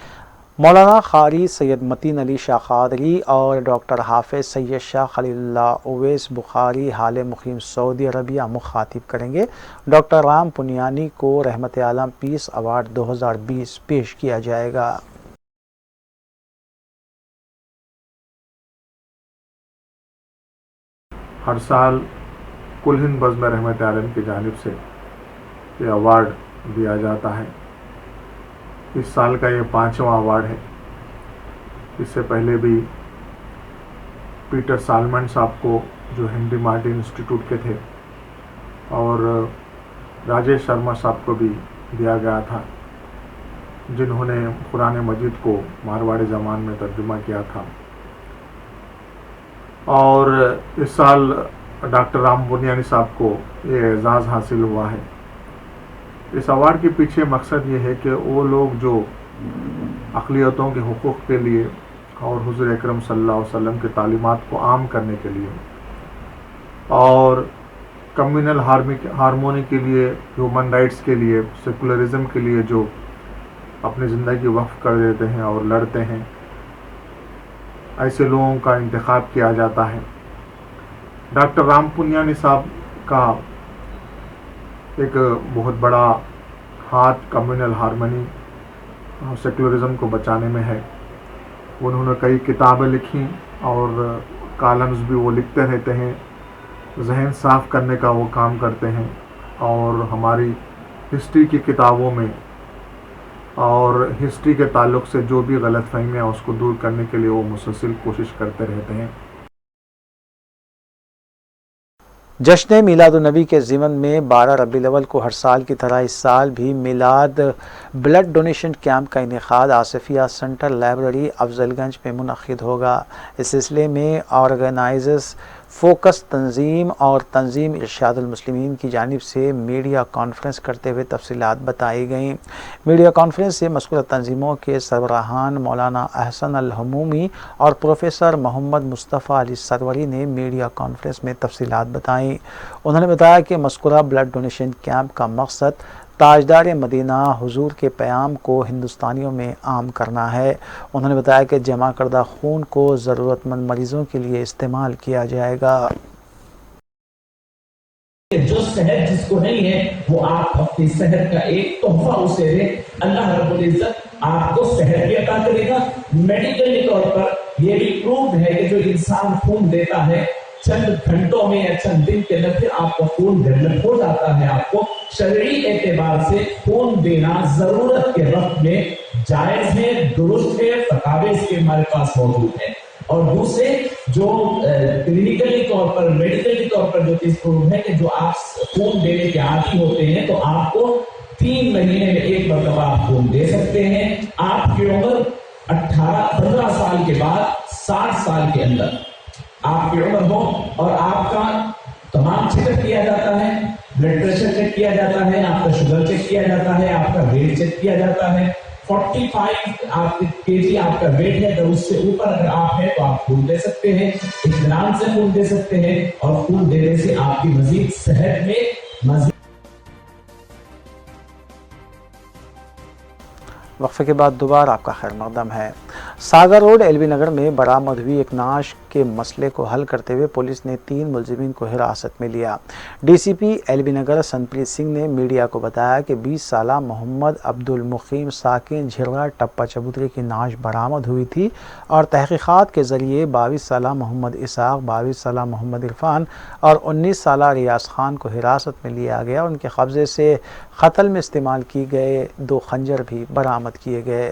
[SPEAKER 1] مولانا قاری سید متین علی شاہ قادری اور ڈاکٹر حافظ سید شاہ خلیل اللہ اویس بخاری حال مقیم سعودی عربیہ مخاطب کریں گے۔ ڈاکٹر رام پنیانی کو رحمت عالم پیس ایوارڈ 2020 پیش کیا جائے گا۔
[SPEAKER 11] ہر سال کل ہند بزم رحمت عالم کی جانب سے یہ ایوارڈ دیا جاتا ہے۔ اس سال کا یہ 5واں ایوارڈ ہے۔ اس سے پہلے بھی پیٹر سالمن صاحب کو جو ہنری مارٹن انسٹیٹیوٹ کے تھے اور راجیش شرما صاحب کو بھی دیا گیا تھا، جنہوں نے قرآن مجید کو مارواڑی زبان میں ترجمہ کیا تھا۔ اور اس سال ڈاکٹر رام پنیانی صاحب کو یہ اعزاز حاصل ہوا ہے۔ اس ایوارڈ کے پیچھے مقصد یہ ہے کہ وہ لوگ جو اقلیتوں کے حقوق کے لیے اور حضور اکرم صلی اللہ علیہ وسلم کی تعلیمات کو عام کرنے کے لیے اور کمیونل ہارمونی کے لیے، ہیومن رائٹس کے لیے، سیکولرزم کے لیے جو اپنی زندگی وقف کر دیتے ہیں اور لڑتے ہیں، ایسے لوگوں کا انتخاب کیا جاتا ہے۔ ڈاکٹر رام پنیانی صاحب کا ایک بہت بڑا ہاتھ کمیونل ہارمونی اور سیکولرزم کو بچانے میں ہے۔ انہوں نے کئی کتابیں لکھی اور کالمز بھی وہ لکھتے رہتے ہیں، ذہن صاف کرنے کا وہ کام کرتے ہیں، اور ہماری ہسٹری کی کتابوں میں اور ہسٹری کے تعلق سے جو بھی غلط فہمیاں اس کو دور کرنے کے لیے وہ مسلسل کوشش کرتے رہتے ہیں۔
[SPEAKER 1] جشن میلاد النبی کے ضمن میں 12 ربیع الاول کو ہر سال کی طرح اس سال بھی میلاد بلڈ ڈونیشن کیمپ کا انعقاد آصفیہ سینٹر لائبریری افضل گنج میں منعقد ہوگا۔ اس سلسلے میں آرگنائزرز فوکس تنظیم اور تنظیم ارشاد المسلمین کی جانب سے میڈیا کانفرنس کرتے ہوئے تفصیلات بتائی گئیں۔ میڈیا کانفرنس سے مذکورہ تنظیموں کے سربراہان مولانا احسن الہمومی اور پروفیسر محمد مصطفیٰ علی سروری نے میڈیا کانفرنس میں تفصیلات بتائیں۔ انہوں نے بتایا کہ مذکورہ بلڈ ڈونیشن کیمپ کا مقصد تاجدار مدینہ حضور کے پیام کو ہندوستانیوں میں عام کرنا ہے۔ انہوں نے بتایا کہ جمع کردہ خون کو ضرورت مند مریضوں کے لیے استعمال کیا جائے گا۔
[SPEAKER 12] جو صحت جس کو نہیں ہے وہ آپ اپنی صحت کا ایک تحفہ اسے دیں، اللہ رب العزت آپ کو صحت بھی عطا کرے گا۔ میڈیکلی طور پر یہ بھی پروف ہے کہ جو انسان خون دیتا ہے چند گھنٹوں میں یا چند دن کے اندر پھر آپ کا خون ڈیولپ ہو جاتا ہے۔ آپ کو شرعی اعتبار سے خون دینا ضرورت کے وقت میں جائز ہے، درست ہے، فتاوی اس کے ہمارے پاس موجود ہے۔ اور دوسرے جو کلینکلی طور پر میڈیکلی طور پر جو چیز پروف ہے کہ جو آپ خون دینے کے عادی ہوتے ہیں تو آپ کو 3 مہینے میں ایک مرتبہ آپ خون دے سکتے ہیں۔ آپ کی عمر 15 سال کے بعد 60 سال کے اندر آپ کی عمر ہو اور آپ کا تمام چیک اپ کیا جاتا ہے، بلڈ پریشر چیک کیا جاتا ہے، آپ کا شوگر چیک کیا جاتا ہے، آپ کا ویٹ چیک کیا جاتا ہے۔ 45 kg آپ کا ویٹ ہے، اگر اس سے اوپر اگر آپ ہیں تو آپ خون دے سکتے ہیں، اطمینان سے خون دے سکتے ہیں، اور خون دینے سے آپ کی مزید صحت میں مزید۔
[SPEAKER 1] وقفے کے بعد دوبارہ آپ کا خیر مقدم ہے۔ ساگر روڈ ایل بی نگر میں برآمد ہوئی ایک نعش کے مسئلے کو حل کرتے ہوئے پولیس نے 3 ملزمین کو حراست میں لیا۔ D C P L B Nagar Sanpreet Singh نے میڈیا کو بتایا کہ 20 سالہ محمد عبد المقیم ساکن جھرگا ٹپا چبوترے کی نعش برآمد ہوئی تھی، اور تحقیقات کے ذریعے 22 سالہ محمد اسحاق، 22 سالہ محمد عرفان اور 19 سالہ ریاض خان کو حراست میں لیا گیا، اور ان کے قبضے سے قتل میں استعمال کی گئے 2 خنجر بھی برآمد کیے گئے۔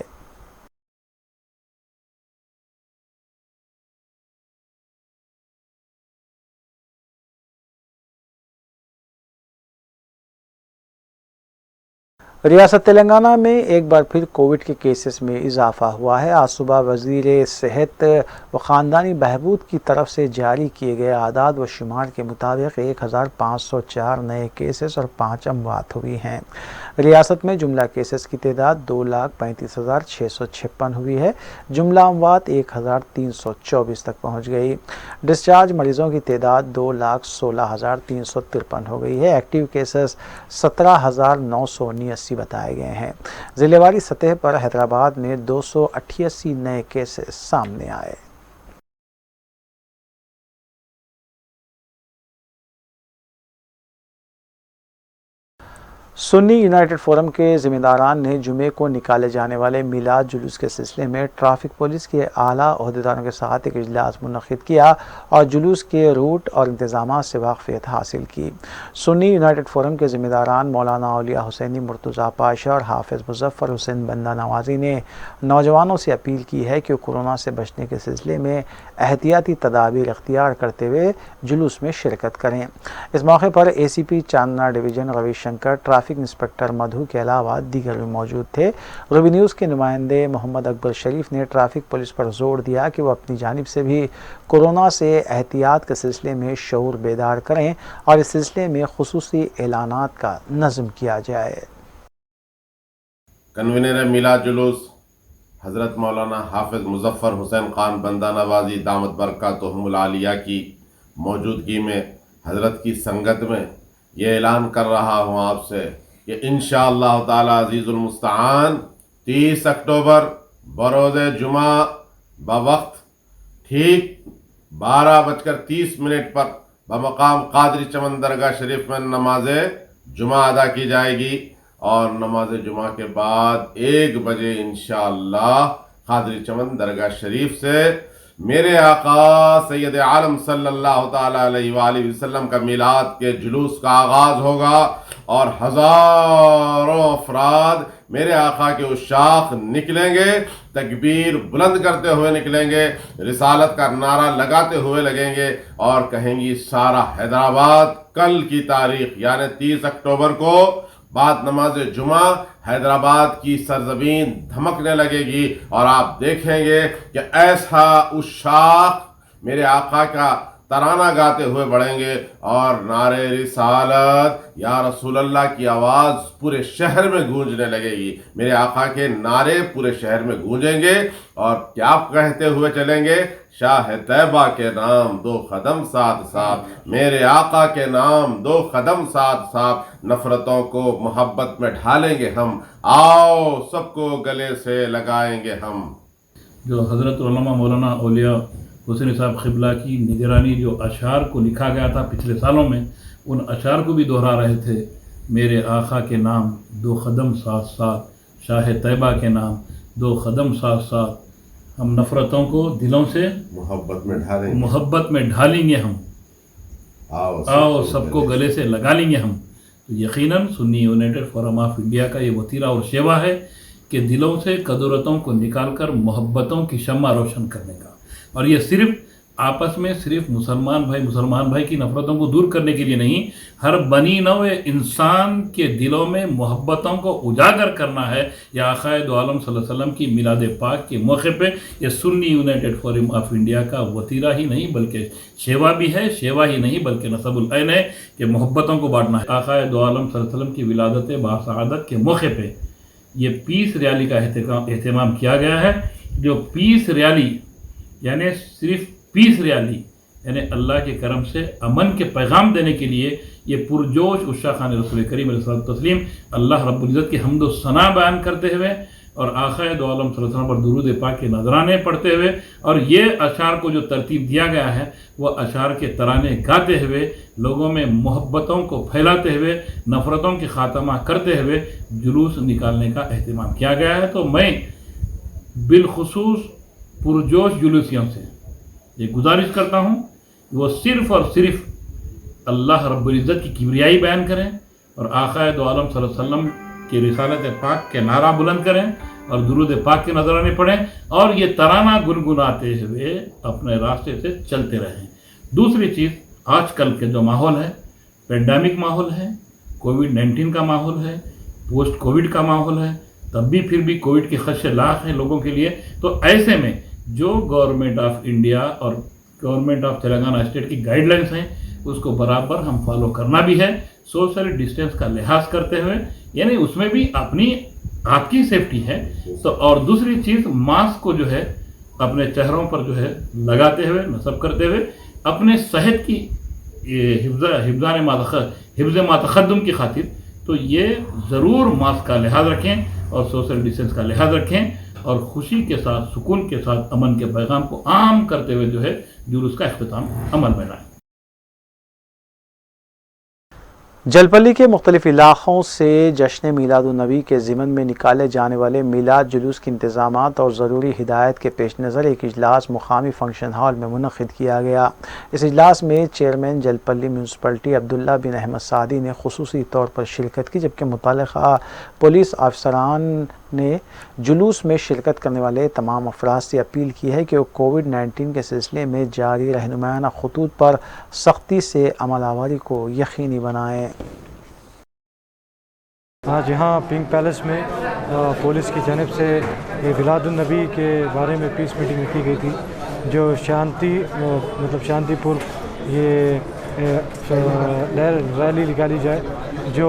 [SPEAKER 1] ریاست تلنگانہ میں ایک بار پھر کووڈ کے کیسز میں اضافہ ہوا ہے۔ آج صبح وزیر صحت و خاندانی بہبود کی طرف سے جاری کیے گئے اعداد و شمار کے مطابق 1504 نئے کیسز اور 5 اموات ہوئی ہیں۔ ریاست میں جملہ کیسز کی تعداد 2,35,656 ہوئی ہے، جملہ اموات 1,324 تک پہنچ گئی۔ ڈسچارج مریضوں کی تعداد 2,16,353 ہو گئی ہے۔ ایکٹیو کیسز 17,979 پازیٹیوٹی بتائے گئے ہیں۔ ضلع واری سطح پر حیدرآباد میں 288 نئے کیسز سامنے آئے۔ سنی یونائٹڈ فورم کے ذمہ داران نے جمعے کو نکالے جانے والے میلاد جلوس کے سلسلے میں ٹریفک پولیس کے اعلیٰ عہدیداروں کے ساتھ ایک اجلاس منعقد کیا اور جلوس کے روٹ اور انتظامات سے واقفیت حاصل کی۔ سنی یونائٹڈ فورم کے ذمہ داران مولانا اولیاء حسینی مرتضیٰ پاشا اور حافظ مظفر حسین بندہ نوازی نے نوجوانوں سے اپیل کی ہے کہ وہ کورونا سے بچنے کے سلسلے میں احتیاطی تدابیر اختیار کرتے ہوئے جلوس میں شرکت کریں۔ اس موقع پر اے سی پی چاندنا division Ravi Shankar, traffic inspector مدھو کے علاوہ دیگر بھی موجود تھے۔ روبی نیوز کے نمائندے محمد اکبر شریف نے ٹریفک پولیس پر زور دیا کہ وہ اپنی جانب سے بھی کورونا سے احتیاط کے سلسلے میں شعور بیدار کریں اور اس سلسلے میں خصوصی اعلانات کا نظم کیا جائے۔
[SPEAKER 13] کنوینر میلاد جلوس حضرت مولانا حافظ مظفر حسین خان بندہ نوازی دامت برکاتہم العالیہ کی موجودگی میں حضرت کی سنگت میں یہ اعلان کر رہا ہوں آپ سے کہ انشاءاللہ تعالی عزیز المستعان 30 اکتوبر بروز جمعہ بوقت ٹھیک 12:30 پر بمقام قادری چمن درگاہ شریف میں نماز جمعہ ادا کی جائے گی اور نماز جمعہ کے بعد 1 بجے انشاءاللہ قادری چمن درگاہ شریف سے میرے آقا سید عالم صلی اللہ تعالی علیہ وآلہ وسلم کا میلاد کے جلوس کا آغاز ہوگا اور ہزاروں افراد میرے آقا کے عشاق نکلیں گے، تکبیر بلند کرتے ہوئے نکلیں گے، رسالت کا نعرہ لگاتے ہوئے لگیں گے اور کہیں گی سارا حیدرآباد کل کی تاریخ یعنی 30 اکتوبر کو بعد نماز جمعہ حیدرآباد کی سرزمین دھمکنے لگے گی اور آپ دیکھیں گے کہ ایسا عشاق میرے آقا کا ترانہ گاتے ہوئے بڑھیں گے اور نعرے رسالت یا رسول اللہ کی آواز پورے شہر میں گونجنے لگے گی۔ میرے آقا کے نعرے پورے شہر میں گونجیں گے اور کیا کہتے ہوئے چلیں گے؟ شاہ طیبہ کے نام 2 قدم ساتھ ساتھ، میرے آقا کے نام 2 قدم ساتھ ساتھ، نفرتوں کو محبت میں ڈھالیں گے ہم، آؤ سب کو گلے سے لگائیں گے ہم۔
[SPEAKER 14] جو حضرت علامہ مولانا اولیاء حسین صاحب قبلہ کی نگرانی جو اشعار کو لکھا گیا تھا پچھلے سالوں میں، ان اشعار کو بھی دہرا رہے تھے۔ میرے آقا کے نام 2 قدم ساتھ ساتھ، شاہ طیبہ کے نام 2 قدم ساتھ ساتھ، ہم نفرتوں کو دلوں سے محبت میں ڈھالیں گے ہم، آؤ سب کو گلے سے لگا لیں گے ہم۔ تو یقیناً سنی یونائٹڈ فورم آف انڈیا کا یہ وتیرہ اور شیوا ہے کہ دلوں سے قدرتوں کو نکال کر محبتوں کی شمع روشن کرنے کا، اور یہ صرف آپس میں صرف مسلمان بھائی کی نفرتوں کو دور کرنے کے لیے نہیں، ہر بنی نوع انسان کے دلوں میں محبتوں کو اجاگر کرنا ہے۔ یا آقائے دو عالم صلی اللہ علیہ وسلم کی میلاد پاک کے موقع پہ یہ سنی یونائٹڈ فورم آف انڈیا کا وتیرہ ہی نہیں بلکہ شیوا بھی ہے، شیوا ہی نہیں بلکہ نصب العین ہے کہ محبتوں کو بانٹنا ہے۔ آقائے دو عالم صلی اللہ علیہ وسلم کی ولادت باسعادت کے موقع پہ یہ پیس ریالی کا اہتمام کیا گیا ہے۔ جو پیس ریالی یعنی صرف پیس ریالی یعنی اللہ کے کرم سے امن کے پیغام دینے کے لیے یہ پرجوش عشاقان رسول کریم علیہ الصلوۃ والتسلیم اللہ رب العزت کی حمد و ثنا بیان کرتے ہوئے اور آقائے دو عالم صلی اللہ علیہ وسلم پر درود پاک کے نذرانے پڑھتے ہوئے اور یہ اشعار کو جو ترتیب دیا گیا ہے وہ اشعار کے ترانے گاتے ہوئے لوگوں میں محبتوں کو پھیلاتے ہوئے نفرتوں کی خاتمہ کرتے ہوئے جلوس نکالنے کا اہتمام کیا گیا ہے۔ تو میں بالخصوص پرجوش جلوسیوں سے یہ گزارش کرتا ہوں کہ وہ صرف اور صرف اللہ رب العزت کی کبریائی بیان کریں اور آقائے دو عالم صلی اللہ علیہ وسلم کی رسالت پاک کے نعرہ بلند کریں اور درود پاک کے نذرانے پڑھیں اور یہ ترانہ گنگناتے ہوئے اپنے راستے سے چلتے رہیں۔ دوسری چیز، آج کل کے جو ماحول ہے، پینڈیمک ماحول ہے، کووڈ-19 کا ماحول ہے، پوسٹ کووڈ کا ماحول ہے، تب بھی پھر بھی کووڈ کے خدشے لاحق ہیں لوگوں کے لیے۔ تو ایسے میں جو گورنمنٹ آف انڈیا اور گورنمنٹ آف تلنگانہ اسٹیٹ کی گائیڈ لائنس ہیں اس کو برابر ہم فالو کرنا بھی ہے، سوشل ڈسٹینس کا لحاظ کرتے ہوئے، یعنی اس میں بھی آپ کی سیفٹی ہے۔ تو اور دوسری چیز، ماسک کو جو ہے اپنے چہروں پر جو ہے لگاتے ہوئے نصب کرتے ہوئے اپنے صحت کی حفظ ما تقدم کی خاطر तो ये ज़रूर मास्क का लिहाज रखें और सोशल डिस्टेंस का लिहाज रखें और खुशी के साथ, सुकून के साथ अमन के पैगाम को आम करते हुए जो है जुलूस का इख्तिताम अमल में लाएं।
[SPEAKER 1] जलपल्ली के मुख्तलिफ इलाक़ों से जश्न मीलादुन्नबी के ज़िमन में निकाले जाने वाले मीलाद जुलूस के इंतज़ामात और ज़रूरी हिदायत के पेश नज़र एक इजलास मुकामी फंक्शन हॉल में मुनक़िद किया गया। इस इजलास में चेयरमैन जलपल्ली म्यूनसिपलिटी अब्दुल्ला बिन अहमद सादी ने खुसूसी तौर पर शिरकत की, जबकि मुतल्लिक़ा पुलिस अफसरान ने जुलूस में शिरकत करने वाले तमाम अफराद से अपील की है कि वो कोविड-19 के सिलसिले में जारी रहनुमायाना खतूत पर सख्ती से अमलावरी को यकीनी बनाएँ।
[SPEAKER 15] आज यहाँ पिंक पैलेस में पुलिस की जानिब से ये मिलादुन्नबी के बारे में पीस मीटिंग रखी गई थी, जो शांतिपूर्व ये रैली निकाली जाए, जो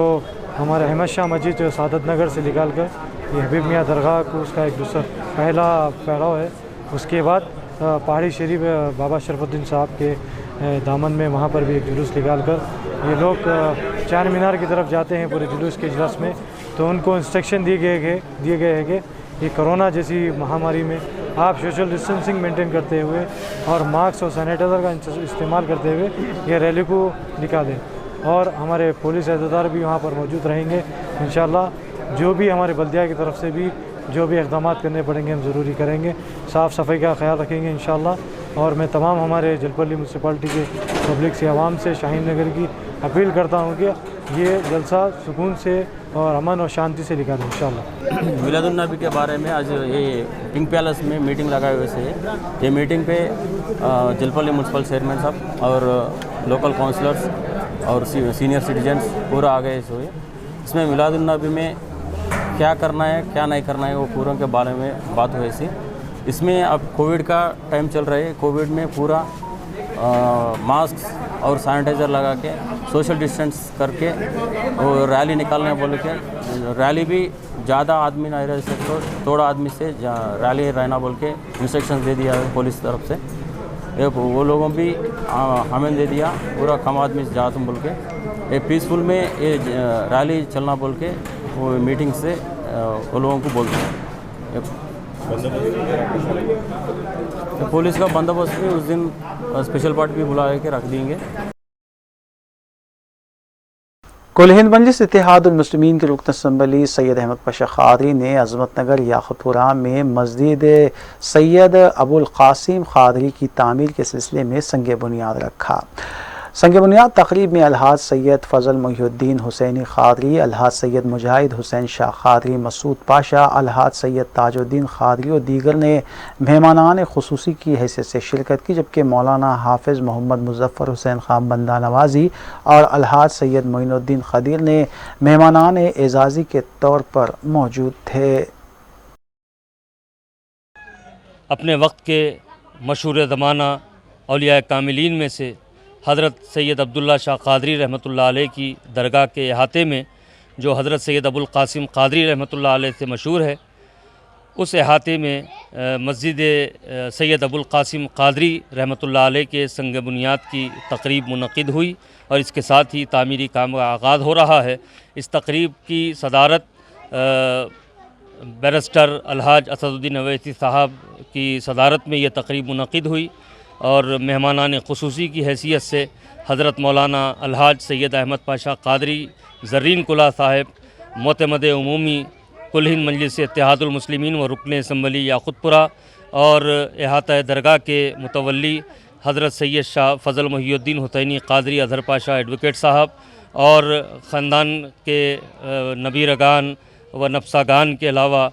[SPEAKER 15] हमारे अहमद शाह मस्जिद सादत नगर से निकाल कर ये हबीब मियाँ दरगाह को उसका एक दूसरा पहला फैलाव है। उसके बाद पहाड़ी शरीफ बाबा शरफुद्दीन साहब के दामन में वहाँ पर भी एक जुलूस निकाल कर ये लोग चार मीनार की तरफ जाते हैं पूरे जुलूस के इजलास में। तो उनको इंस्ट्रक्शन दिए गए हैं कि ये कोरोना जैसी महामारी में आप सोशल डिस्टेंसिंग मेंटेन करते हुए और मास्क और सैनिटाइज़र का इस्तेमाल करते हुए ये रैली को निकालें। और हमारे पुलिस अहदेदार भी वहाँ पर मौजूद रहेंगे। इंशाअल्लाह जो भी हमारे बल्दिया की तरफ से भी जो भी इक़दाम करने पड़ेंगे हम ज़रूरी करेंगे। साफ़ सफाई का ख्याल रखेंगे इंशाअल्लाह। और मैं तमाम हमारे जलपल्ली म्यूनसिपालिटी के पब्लिक से, आवाम से, शाहीन नगर की अपील करता हूँ कि ये जलसा सुकून से और अमन और शांति से निकालें इंशाअल्लाह।
[SPEAKER 16] मिलादुन्नबी के बारे में आज ये पिंक पैलेस में मीटिंग लगाए हुए से ये मीटिंग पे जलपल्ली म्यूनसिपल चेयरमैन साहब और लोकल काउंसलर्स और सीनियर सिटीजन्स पूरा आ गए हुए। इसमें मिलादुन्नबी में क्या करना है क्या नहीं करना है वो पूरों के बारे में बात हुई थी। इसमें अब कोविड का टाइम चल रहा है, कोविड में पूरा मास्क और सैनिटाइज़र लगा के सोशल डिस्टेंस करके और रैली निकालने बोल के, रैली भी ज़्यादा आदमी नहीं रह सकते, थोड़ा आदमी से रैली रहना बोल के इंस्ट्रक्शंस दे दिया है पुलिस तरफ से। वो लोगों भी हमें दे दिया पूरा कम आदमी से जाता बोल के ये पीसफुल में ये रैली चलना बोल के वो मीटिंग से वो लोगों को बोलते हैं। पुलिस का बंदोबस्त भी उस दिन स्पेशल पार्टी भी बुला के रख देंगे।
[SPEAKER 1] कुल हिंद मजलिस इत्तेहादुल मुस्लिमीन के रुकन असम्बली सैयद अहमद पाशा क़ादरी ने अज़मत नगर याक़ूतपुरा में मस्जिद सैयद अबुल क़ासिम क़ादरी की तामीर के सिलसिले में संग बुनियाद रखा। संग बुनियाद तक़रीब में अलहाज सैयद फ़ज़ल मुहिउद्दीन हुसैनी क़ादरी, अलहाज सैयद मुजाहिद हुसैन शाह क़ादरी, मसूद पाशा, अलहाज सैयद ताजुद्दीन क़ादरी और दीगर ने मेहमानान ख़ुसूसी की हैसियत से शिरकत की, जबकि मौलाना हाफिज़ मोहम्मद मुज़फ़्फ़र हुसैन ख़ान बंदा नवाज़ी और अलहाज सैयद मोइनुद्दीन ख़दीर ने मेहमानान एज़ाज़ी के तौर पर मौजूद थे।
[SPEAKER 17] अपने वक्त के मशहूर ज़माना औलिया कामिलीन में से हज़रत सैयद अब्दुल्ला शाह क़ादरी रहमतुल्लाह अलैह की दरगाह के अहाते में जो हज़रत सैयद अबुल क़ासिम क़ादरी रहमतुल्लाह अलैह से मशहूर है, उस अहाते में मस्जिद सैयद अबुल क़ासिम क़ादरी रहमतुल्लाह अलैह के संग बुनियाद की तक़रीब मुनक़िद हुई और इसके साथ ही तामीरी काम का आगाज़ हो रहा है। इस तक़रीब की सदारत बैरिस्टर अलहाज असदुद्दीन अवैसी साहब की सदारत में यह तक़रीब मुनक़िद हुई और मेहमानान ख़ुसूसी की हैसियत से हज़रत मौलाना अलहाज सैयद अहमद पाशा क़ादरी ज़र्रीन कुला साहिब मोतमद उमूमी कुल हिंद मजलिस इत्तेहादुल मुस्लिमीन व रुकन असम्बली याक़ूतपुरा और अहाता दरगाह के मुतवल्ली हज़रत सैयद शाह फ़ज़ल मुहिउद्दीन हुसैनी क़ादरी अज़हर पाशा एडवोकेट साहब और ख़ानदान के नबीरगान व नफ्सागान के अलावा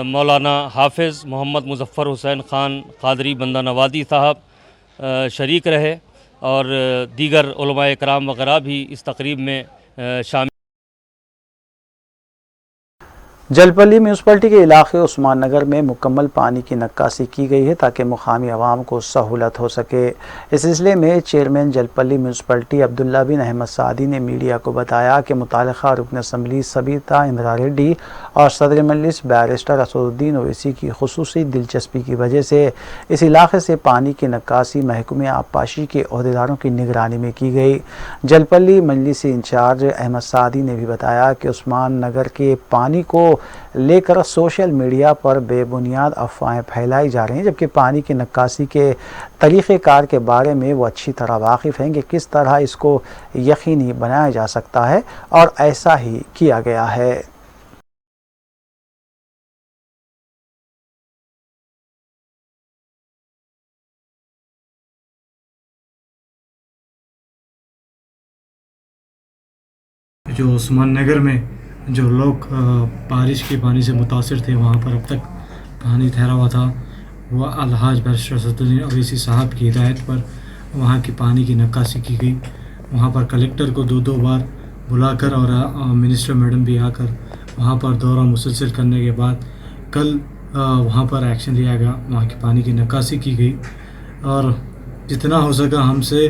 [SPEAKER 17] मौलाना हाफिज़ मोहम्मद मुज़फ़्फ़र हुसैन ख़ान क़ादरी बंदा नवाज़ी साहब शरीक रहे और दीगर उलमाए कराम वगैरह भी इस तक़रीब में शामिल।
[SPEAKER 1] जलपल्ली म्यूनसिपलिटी के इलाके उस्मान नगर में मुकम्मल पानी की नक्काशी की गई है ताकि मुकामी आवाम को सहूलत हो सके। इस सिलसिले में चेयरमैन जलपल्ली म्यूनसिपलिटी अब्दुल्ला बिन अहमद सादी ने मीडिया को बताया कि मुतालिका रुकन असम्बली सबीता इंदिरा रेड्डी और सदर मजलिस बैरिस्टर असदुद्दीन ओवैसी की खुसूसी दिलचस्पी की वजह से इस इलाके से पानी की नक्काशी महकमे आबपाशी के अहदेदारों की निगरानी में की गई। जलपल्ली मजलिसी इंचार्ज अहमद सादी ने भी बताया कि उस्मान नगर के पानी को लेकर सोशल मीडिया पर बेबुनियाद अफवाहें फैलाई जा रही हैं, जबकि पानी की नक्काशी के तरीक़ेकार के बारे में वो अच्छी तरह वाकिफ़ हैं कि किस तरह इसको यकीनी बनाया जा सकता है और ऐसा ही किया गया है।
[SPEAKER 15] जो उस्मान नगर में जो लोग बारिश के पानी से मुतासिर थे, वहाँ पर अब तक पानी ठहरा हुआ था, वह अलहाज बैरिस्टर असदुद्दीन ओवैसी साहब की हिदायत पर वहाँ की पानी की नक्काशी की गई। वहाँ पर कलेक्टर को दो बार बुलाकर और मिनिस्टर मैडम भी आकर वहाँ पर दौरा मुसलसल करने के बाद कल वहाँ पर एक्शन लिया गया, वहाँ की पानी की नक्काशी की गई और जितना हो सका हमसे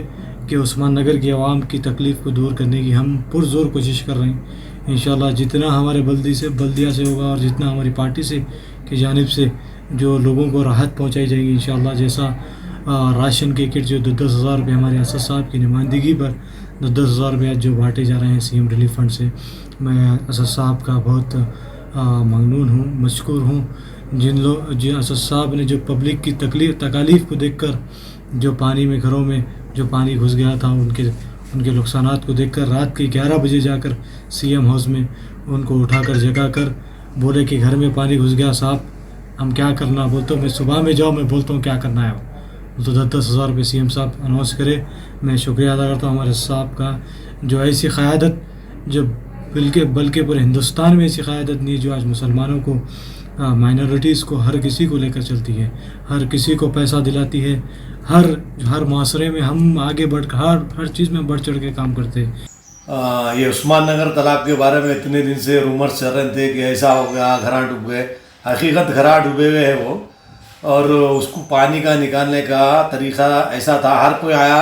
[SPEAKER 15] कि उस्मान नगर की आवाम की तकलीफ़ को दूर करने की हम पुरज़ोर कोशिश कर रहे हैं। इंशाल्लाह जितना हमारे बल्दिया से होगा और जितना हमारी पार्टी से की जानिब से जो लोगों को राहत पहुंचाई जाएगी, इंशाल्लाह जैसा राशन के किट जो 10-10 हज़ार रुपये हमारे असद साहब की नुमाइंदगी पर 10-10 हज़ार रुपये जो बांटे जा रहे हैं सीएम रिलीफ फंड से, मैं असद साहब का बहुत ममनून हूँ, मशकूर हूँ। जिन असद साहब ने जो पब्लिक की तकालीफ़ को देखकर जो पानी में घरों में जो पानी घुस गया था उनके नुकसानात को देखकर रात के 11 बजे जाकर सीएम हाउस में उनको उठाकर जगाकर बोले कि घर में पानी घुस गया साहब, हम क्या करना। बोलते मैं सुबह में जाओ, मैं बोलता हूँ क्या करना है। तो 10-10 हज़ार रुपये सीएम साहब अनाउंस करे। मैं शुक्रिया अदा करता हूँ हमारे साहब का, जो ऐसी क़यादत जो बल्कि पूरे हिंदुस्तान में ऐसी क़यादत नहीं, जो आज मुसलमानों को माइनॉरिटीज़ को हर किसी को लेकर चलती है, हर किसी को पैसा दिलाती है, हर माशरे में हम आगे बढ़ हर चीज़ में बढ़ चढ़ के काम करते हैं।
[SPEAKER 18] ये उस्मान नगर तालाब के बारे में इतने दिन से रूमर्स चल रहे थे कि ऐसा हो गया, घरा डूब गए। हकीकत घरा डूबे हुए हैं वो, और उसको पानी का निकालने का तरीक़ा ऐसा था, हर कोई आया,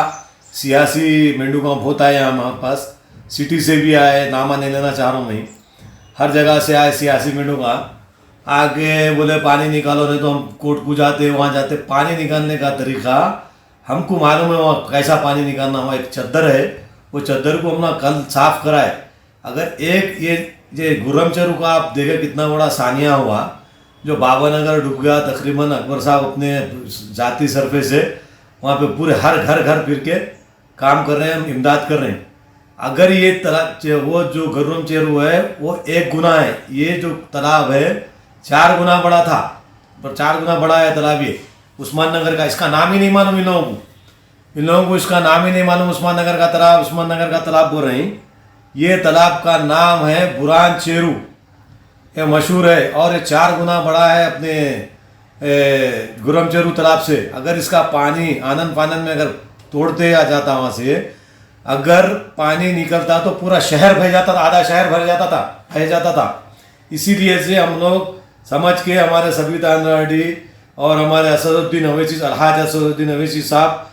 [SPEAKER 18] सियासी मेंढू का बहुत आए यहाँ हमारे पास, सिटी से भी आए, नामा नहीं लेना चाह रहा हूँ मैं, हर जगह से आए सियासी मेंढू का, आगे बोले पानी निकालो, नहीं तो हम कोर्ट को जाते, वहाँ जाते। पानी निकालने का तरीका हमको मालूम है, वहाँ कैसा पानी निकालना। वहाँ एक चद्दर है, वो चद्दर को हमने कल साफ कराए। अगर एक ये गुर्रमचरू का आप देखें कितना बड़ा सानिया हुआ, जो बाबानगर डूब गया, तकरीबन अकबर साहब अपने जाती सरफे से वहाँ पे पूरे हर घर फिर के काम कर रहे हैं, हम इमदाद कर रहे हैं। अगर ये तालाब वो जो गुर्रमचरू है वो 1 गुना है, ये जो तालाब है 4 गुना बड़ा था, पर 4 गुना बड़ा है तालाब ये उस्मान नगर का। इसका नाम ही नहीं मालूम इन लोगों को इसका नाम ही नहीं मालूम। उस्मान नगर का तालाब बोल रहे हैं। ये तालाब का नाम है बुरान चेरू, ये मशहूर है, और ये 4 गुना बड़ा है अपने गुर्रमचरू तालाब से। अगर इसका पानी आनन फानन में अगर तोड़ते आ जाता, वहाँ से अगर पानी निकलता तो पूरा शहर बह जाता था, आधा शहर बह जाता था। इसीलिए से हम लोग समझ के हमारे सबीता रेड्डी और हमारे अलहाज असदुद्दीन ओवैसी साहब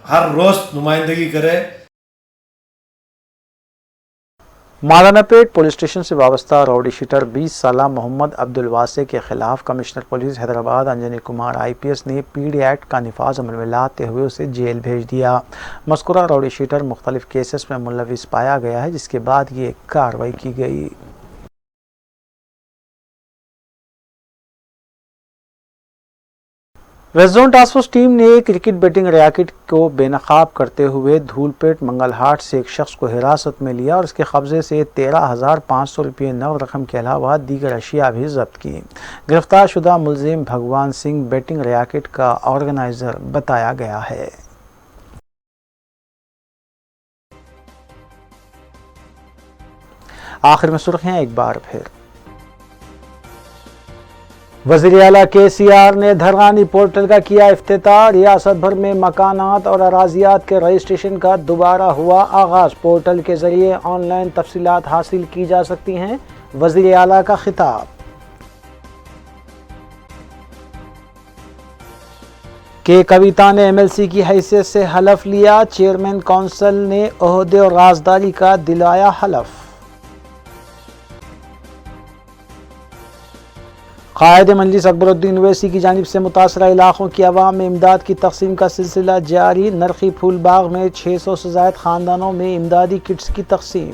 [SPEAKER 18] हर रोज़ नुमाइंदगी करे।
[SPEAKER 1] मादानापेट पुलिस स्टेशन से वाबस्ता राउडी शीटर 20 साला मोहम्मद अब्दुल वासे के खिलाफ commissioner police Hyderabad Anjani Kumar IPS ने PD एक्ट का निफाज अमल में लाते हुए उसे जेल भेज दिया। मज़कूरा राउडी शीटर मुख्तलिफ केसेस में मुलविस पाया गया है, जिसके बाद ये कार्रवाई की गई। West zone task force team ने क्रिकेट बैटिंग रैकेट को बेनकाब करते हुए धूलपेट मंगलहाट से एक शख्स को हिरासत में लिया और इसके कब्जे से 13,500 रुपये नकद रकम के अलावा दीगर अशिया भी जब्त की। गिरफ्तार शुदा मुलजिम भगवान सिंह बैटिंग रैकेट का ऑर्गेनाइजर बताया गया है। आखिर में सुर्खियां एक बार फिर। وزیر اعلیٰ KCR نے دھرانی پورٹل کا کیا افتتاح. ریاست بھر میں مکانات اور اراضیات کے رجسٹریشن کا دوبارہ ہوا آغاز. پورٹل کے ذریعے آن لائن تفصیلات حاصل کی جا سکتی ہیں. وزیر اعلیٰ کا خطاب. کویتا نے MLC کی حیثیت سے حلف لیا. چیئرمین کونسل نے عہدے اور رازداری کا دلایا حلف. قائد مجلس اکبر الدین اویسی کی جانب سے متاثرہ علاقوں کی عوام میں امداد کی تقسیم کا سلسلہ جاری. نرخی پھول باغ میں 600 سے زائد خاندانوں میں امدادی کٹس کی تقسیم.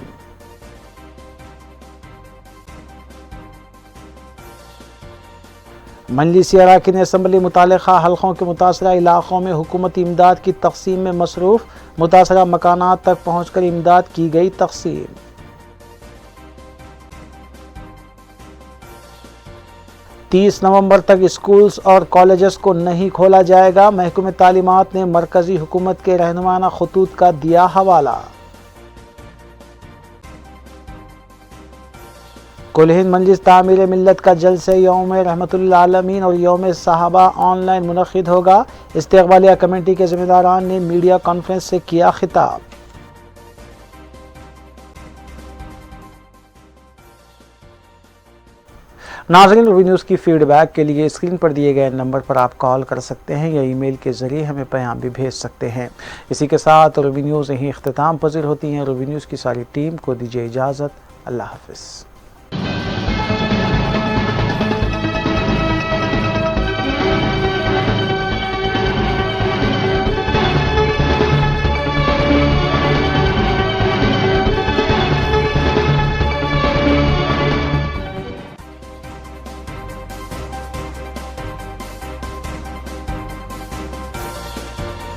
[SPEAKER 1] مجلسی اراکین اسمبلی متعلقہ حلقوں کے متاثرہ علاقوں میں حکومتی امداد کی تقسیم میں مصروف. متاثرہ مکانات تک پہنچ کر امداد کی گئی تقسیم. تیس نومبر تک اسکولز اور کالجز کو نہیں کھولا جائے گا. محکمہ تعلیمات نے مرکزی حکومت کے رہنمانہ خطوط کا دیا حوالہ. کل ہند مجلس تعمیر ملت کا جلسہ یوم رحمت للعالمین اور یوم صحابہ آن لائن منعقد ہوگا. استقبالیہ کمیٹی کے ذمہ داران نے میڈیا کانفرنس سے کیا خطاب. ناظرین، روی نیوز کی فیڈ بیک کے لیے اسکرین پر دیے گئے نمبر پر آپ کال کر سکتے ہیں یا ای میل کے ذریعے ہمیں پیغام بھی بھیج سکتے ہیں. اسی کے ساتھ روی نیوز یہیں اختتام پذیر ہوتی ہیں. روی نیوز کی ساری ٹیم کو دیجیے اجازت. اللہ حافظ.